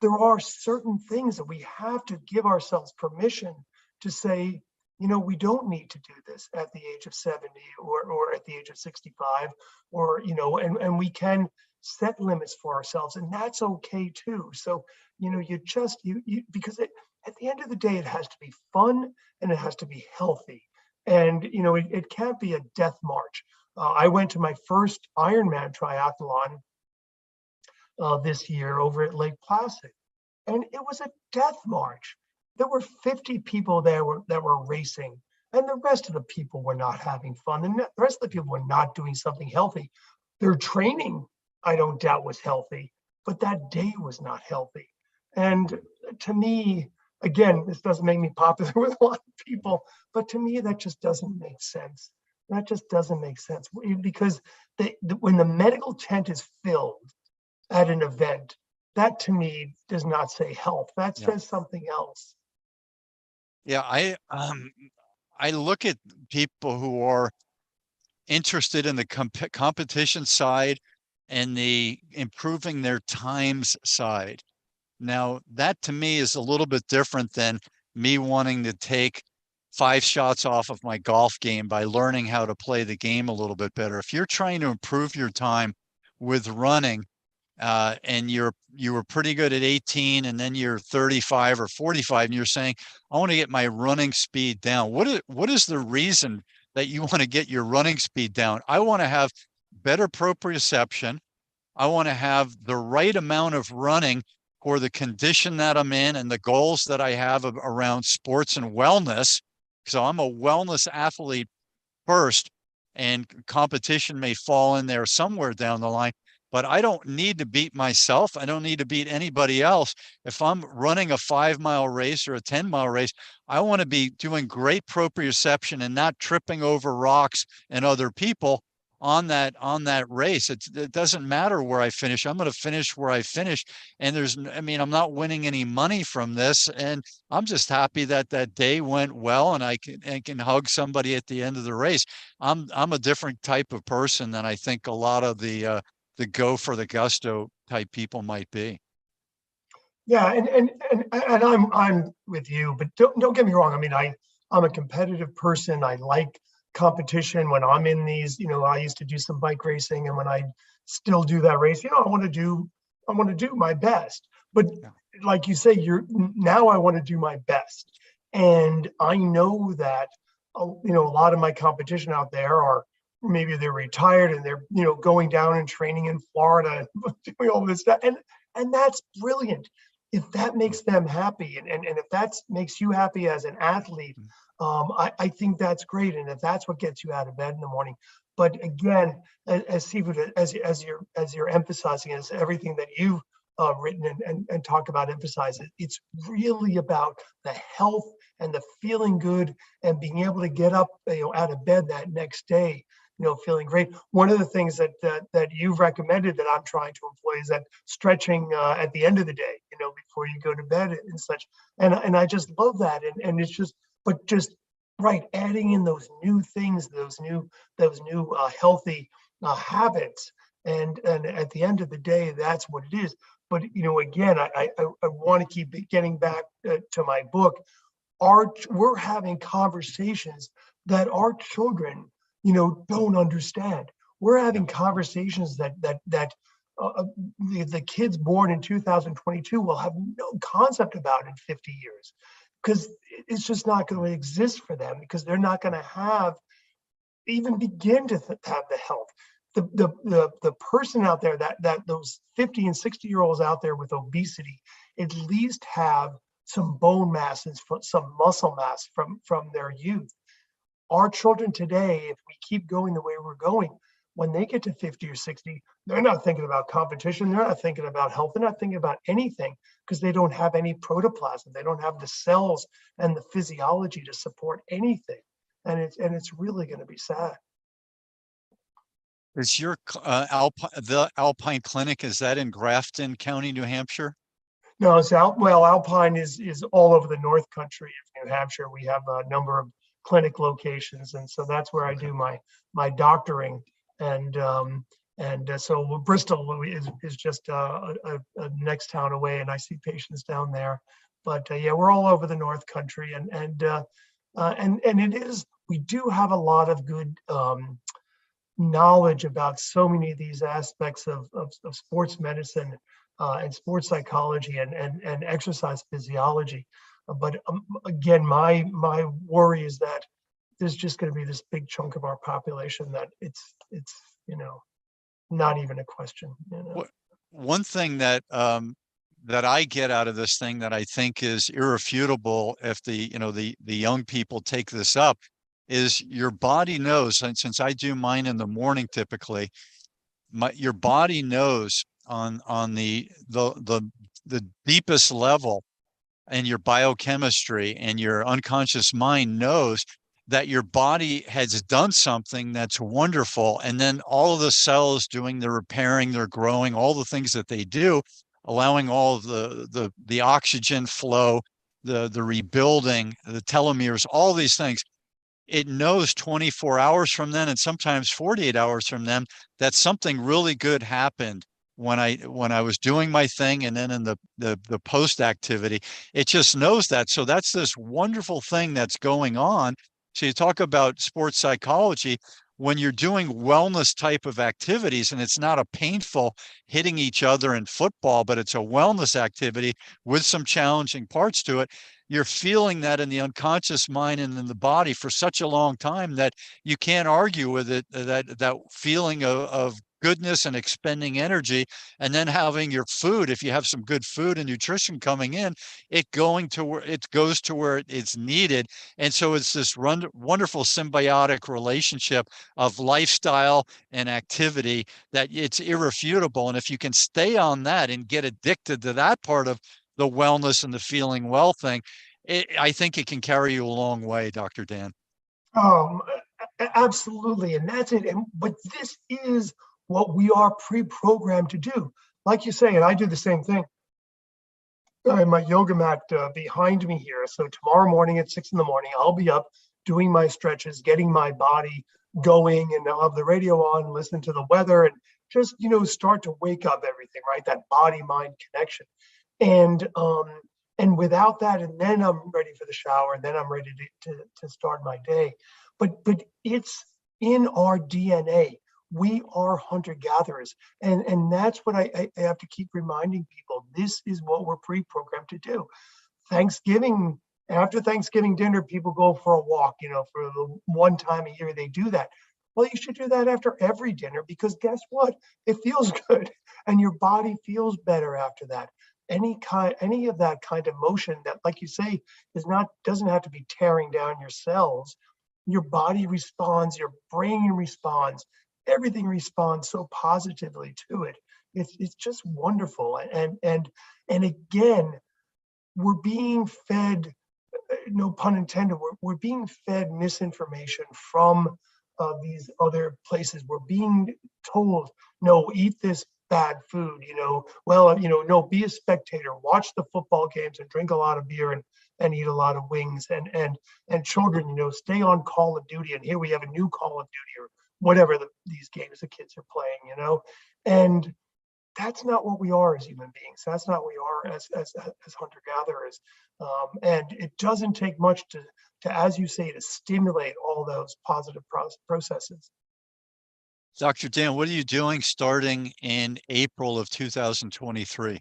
there are certain things that we have to give ourselves permission to say, we don't need to do this at the age of 70 or at the age of 65, or, and we can set limits for ourselves, and that's okay too. So, because at the end of the day, it has to be fun and it has to be healthy. And, it can't be a death march. I went to my first Ironman triathlon this year over at Lake Placid, and it was a death march. There were 50 people there that were racing, and the rest of the people were not having fun. And the rest of the people were not doing something healthy. Their training, I don't doubt, was healthy, but that day was not healthy. And to me, again, this doesn't make me popular with a lot of people, but to me, that just doesn't make sense. That just doesn't make sense, because when the medical tent is filled at an event, that to me does not say health. That Yeah. says something else. Yeah. I look at people who are interested in the competition side and the improving their times side. Now, that to me is a little bit different than me wanting to take 5 shots off of my golf game by learning how to play the game a little bit better. If you're trying to improve your time with running, and you were pretty good at 18 and then you're 35 or 45 and you're saying, I want to get my running speed down. What is the reason that you want to get your running speed down? I want to have better proprioception. I want to have the right amount of running for the condition that I'm in and the goals that I have around sports and wellness. So I'm a wellness athlete first, and competition may fall in there somewhere down the line. But I don't need to beat myself. I don't need to beat anybody else. If I'm running a 5 mile race or a 10 mile race, I want to be doing great proprioception and not tripping over rocks and other people on that race. It doesn't matter where I finish. I'm going to finish where I finish. And I mean, I'm not winning any money from this. And I'm just happy that that day went well and I can hug somebody at the end of the race. I'm a different type of person than I think a lot of the go for the gusto type people might be. Yeah, and I'm with you, but don't get me wrong. I mean, I'm a competitive person. I like competition. When I'm in these, I used to do some bike racing, and when I still do that race, I want to do my best. But Yeah. like you say, now I want to do my best, and I know that a lot of my competition out there are maybe they're retired and they're going down and training in Florida, doing all this stuff, and that's brilliant if that makes them happy and if that makes you happy as an athlete. I think that's great, and if that's what gets you out of bed in the morning. But again, as Sifu, as you're emphasizing, as everything that you've written and talk about emphasizes, it's really about the health and the feeling good and being able to get up out of bed that next day feeling great. One of the things that you've recommended that I'm trying to employ is that stretching at the end of the day, before you go to bed and such. And I just love that. And it's just right, adding in those new things, those new healthy habits. And at the end of the day, that's what it is. But again, I want to keep getting back to my book. We're having conversations that our children don't understand. We're having conversations that the kids born in 2022 will have no concept about in 50 years, because it's just not going to exist for them, because they're not going to have even begin to have the health. The person out there that those 50 and 60-year-olds out there with obesity at least have some bone mass and some muscle mass from their youth. Our children today, if we keep going the way we're going, when they get to 50 or 60, they're not thinking about competition. They're not thinking about health. They're not thinking about anything, because they don't have any protoplasm. They don't have the cells and the physiology to support anything. And it's really going to be sad. Is your the Alpine Clinic, is that in Grafton County, New Hampshire? No, it's Alpine is all over the North Country of New Hampshire. We have a number of clinic locations, and so that's where I do my doctoring. And so Bristol is just a next town away, and I see patients down there. But yeah, we're all over the North Country, and it is, we do have a lot of good knowledge about so many of these aspects of sports medicine and sports psychology and exercise physiology. But again, my worry is that there's just going to be this big chunk of our population that it's not even a question. One thing that that I get out of this thing that I think is irrefutable, if the young people take this up, is your body knows. And since I do mine in the morning typically, your body knows on the deepest level, and your biochemistry and your unconscious mind knows that your body has done something that's wonderful. And then all of the cells doing the repairing, they're growing, all the things that they do allowing all of the oxygen flow, the rebuilding, the telomeres, all these things. It knows 24 hours from then and sometimes 48 hours from then that something really good happened when I was doing my thing, and then in the post activity. It just knows that. So that's this wonderful thing that's going on. So you talk about sports psychology. When you're doing wellness type of activities, and it's not a painful hitting each other in football, but it's a wellness activity with some challenging parts to it, you're feeling that in the unconscious mind and in the body for such a long time that you can't argue with it, that feeling of goodness and expending energy, and then having your food, if you have some good food and nutrition coming in, it going to where it goes to where it's needed. And so it's this wonderful symbiotic relationship of lifestyle and activity that it's irrefutable. And if you can stay on that and get addicted to that part of the wellness and the feeling well thing, I think it can carry you a long way, Dr. Dan. Um, Absolutely, and that's it. But this is what we are pre-programmed to do. Like you say, and I do the same thing. I have my yoga mat behind me here. So tomorrow morning at 6 in the morning, I'll be up doing my stretches, getting my body going, and I'll have the radio on, listen to the weather, and just start to wake up everything, right? That body-mind connection. And and without that, and then I'm ready for the shower, and then I'm ready to start my day. But it's in our DNA. We are hunter-gatherers. And that's what I have to keep reminding people. This is what we're pre-programmed to do. Thanksgiving, after Thanksgiving dinner, people go for a walk, for the one time a year they do that. Well, you should do that after every dinner, because guess what? It feels good and your body feels better after that. Any of that kind of motion that, like you say, doesn't have to be tearing down your cells. Your body responds, your brain responds, everything responds so positively to it. It's just wonderful. And again, we're being fed, no pun intended, we're being fed misinformation from these other places. We're being told, no, eat this bad food, no, be a spectator, watch the football games and drink a lot of beer and eat a lot of wings, and children, stay on Call of Duty, and here we have a new Call of Duty or whatever these games the kids are playing, and that's not what we are as human beings. That's not what we are as hunter-gatherers. And it doesn't take much to, as you say, to stimulate all those positive processes. Dr. Dan, what are you doing starting in April of 2023?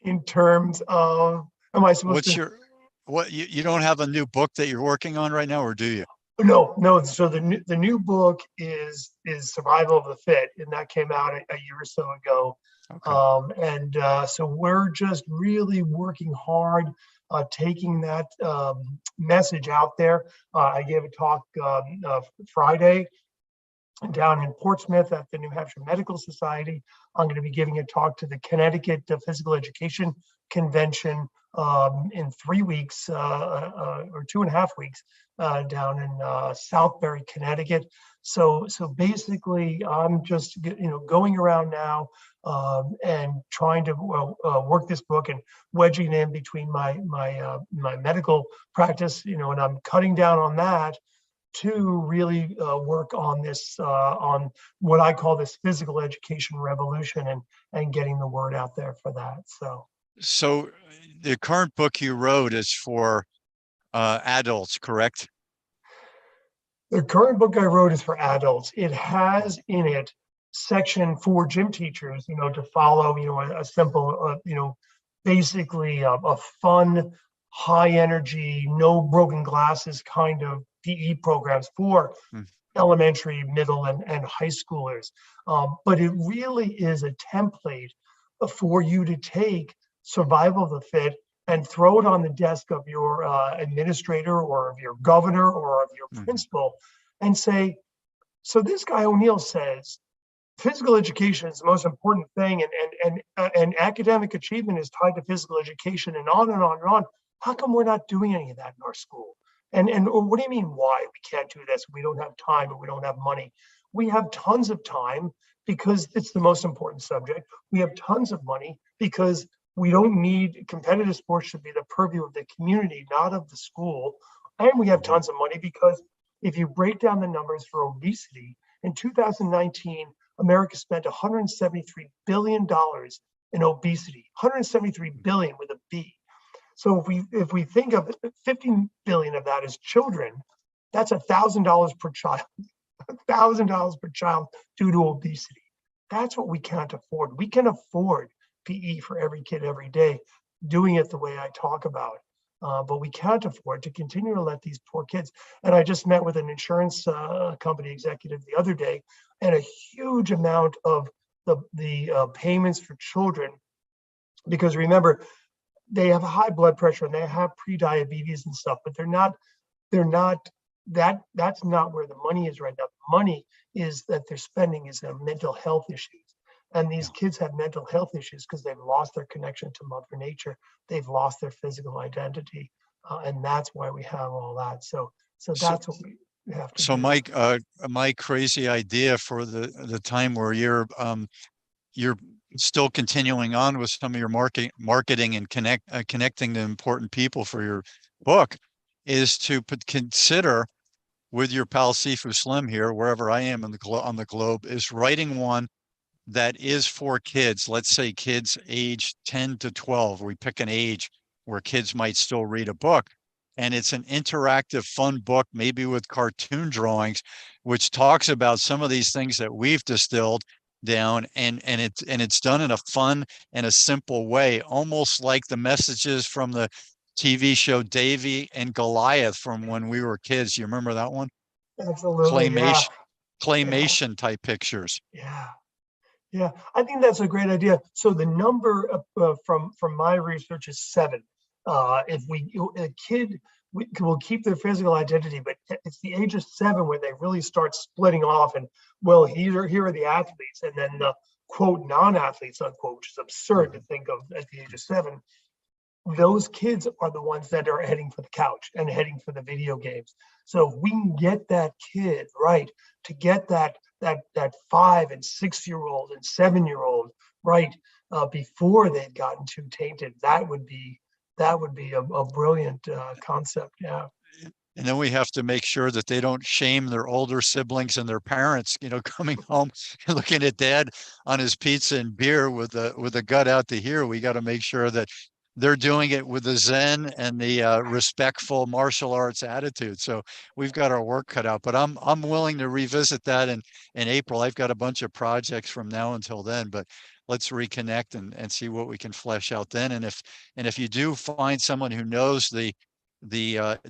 In terms of, am I supposed to? You don't have a new book that you're working on right now, or do you? No. So the new book is Survival of the Fit, and that came out a year or so ago. Okay. So we're just really working hard, taking that message out there. I gave a talk Friday down in Portsmouth at the New Hampshire Medical Society. I'm going to be giving a talk to the Connecticut Physical Education Convention in 3 weeks or 2.5 weeks down in Southbury, Connecticut. So basically, I'm just going around now and trying to work this book and wedging it in between my medical practice, and I'm cutting down on that to really work on this, on what I call this physical education revolution, and getting the word out there for that. So the current book you wrote is for adults, correct? The current book I wrote is for adults. It has in it section for gym teachers, to follow, a simple, basically a fun, high energy, no broken glasses kind of PE programs for elementary, middle, and high schoolers. But it really is a template for you to take Survival of the Fit and throw it on the desk of your administrator or of your governor or of your principal and say, so this guy O'Neill says physical education is the most important thing, and academic achievement is tied to physical education, and on and on and on. How come we're not doing any of that in our school? And what do you mean why we can't do this? We don't have time, or we don't have money. We have tons of time. because it's the most important subject. We have tons of money because we don't need competitive sports should be the purview of the community, not of the school. And we have tons of money because if you break down the numbers for obesity, in 2019, America spent $173 billion in obesity, 173 billion with a B. So if we think of 15 billion of that as children, that's $1,000 per child, $1,000 per child due to obesity. That's what we can't afford. We can afford PE for every kid every day, doing it the way I talk about. But we can't afford to continue to let these poor kids. And I just met with an insurance company executive the other day, and a huge amount of the payments for children, because remember, they have high blood pressure and they have pre-diabetes and stuff, but that's not where the money is right now. The money is that they're spending is on mental health issues. And these kids have mental health issues because they've lost their connection to Mother Nature. They've lost their physical identity. And that's why we have all that. So that's what we have to do. So Mike, my crazy idea for the time where you're still continuing on with some of your marketing and connecting to important people for your book is to consider with your pal Sifu Slim here, wherever I am on the globe, is writing one that is for kids. Let's say kids age 10 to 12. We pick an age where kids might still read a book. And it's an interactive, fun book, maybe with cartoon drawings, which talks about some of these things that we've distilled down, and it's done in a fun and a simple way, almost like the messages from the TV show Davy and Goliath from when we were kids. You remember that one? Absolutely. Claymation type pictures. Yeah, I think that's a great idea. So the number from my research is 7. If a kid will keep their physical identity, but it's the age of 7 where they really start splitting off. And well, here are the athletes, and then the quote non-athletes unquote, which is absurd to think of at the age of 7. Those kids are the ones that are heading for the couch and heading for the video games. So if we can get that kid right to get that 5 and 6-year-old and 7-year-old right before they've gotten too tainted, that would be a brilliant concept. Yeah. And then we have to make sure that they don't shame their older siblings and their parents, coming home and looking at dad on his pizza and beer with the gut out to here. We got to make sure that they're doing it with the Zen and the respectful martial arts attitude. So we've got our work cut out, but I'm willing to revisit that in April. I've got a bunch of projects from now until then, but let's reconnect and see what we can flesh out then. And if you do find someone who knows the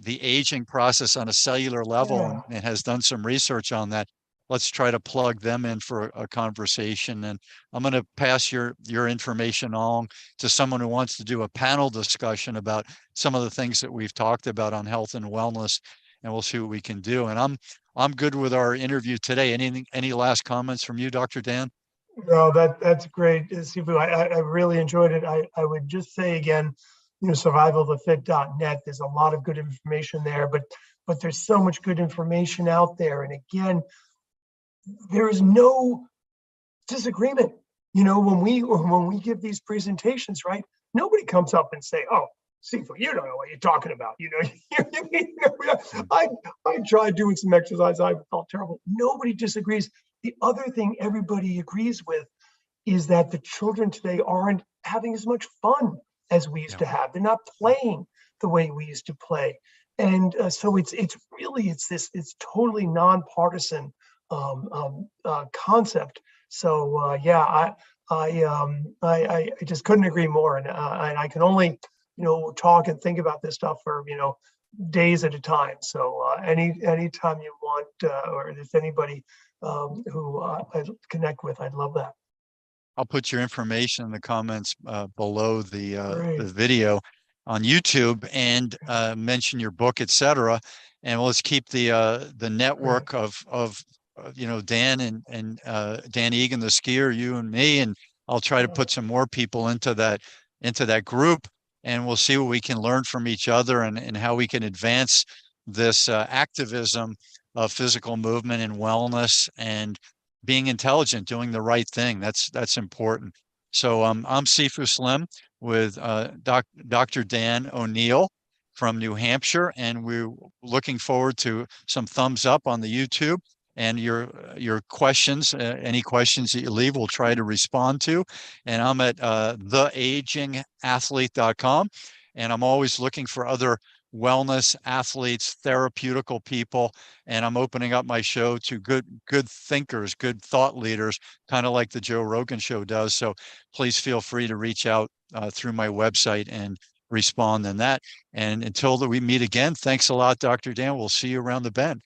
aging process on a cellular level and has done some research on that, let's try to plug them in for a conversation. And I'm going to pass your information along to someone who wants to do a panel discussion about some of the things that we've talked about on health and wellness, and we'll see what we can do. And I'm good with our interview today. Any last comments from you, Dr. Dan? No, that's great, Sifu. I really enjoyed it. I would just say again, survivalthefit.net. There's a lot of good information there, but there's so much good information out there. And again, there is no disagreement. When we give these presentations, right? Nobody comes up and say, "Oh, Sifu, you don't know what you're talking about." I tried doing some exercise. I felt terrible. Nobody disagrees. The other thing everybody agrees with is that the children today aren't having as much fun as we used to have. They're not playing the way we used to play. And so it's totally nonpartisan concept. So I just couldn't agree more. And I can only talk and think about this stuff for days at a time. So anytime you want, or if there's anybody who I connect with, I'd love that. I'll put your information in the comments below the video on YouTube, and mention your book, etc. And let's keep the network of Dan and Dan Egan, the skier, you and me, and I'll try to put some more people into that group, and we'll see what we can learn from each other and how we can advance this activism of physical movement and wellness and being intelligent, doing the right thing. That's important. So I'm Sifu Slim with Dr. Dan O'Neill from New Hampshire, and we're looking forward to some thumbs up on the YouTube and your questions. Any questions that you leave, we'll try to respond to. And I'm at theagingathlete.com, and I'm always looking for other wellness athletes, therapeutical people, and I'm opening up my show to good thinkers, good thought leaders, kind of like the Joe Rogan show does. So please feel free to reach out through my website and respond in that. And until we meet again, thanks a lot, Dr. Dan. We'll see you around the bend.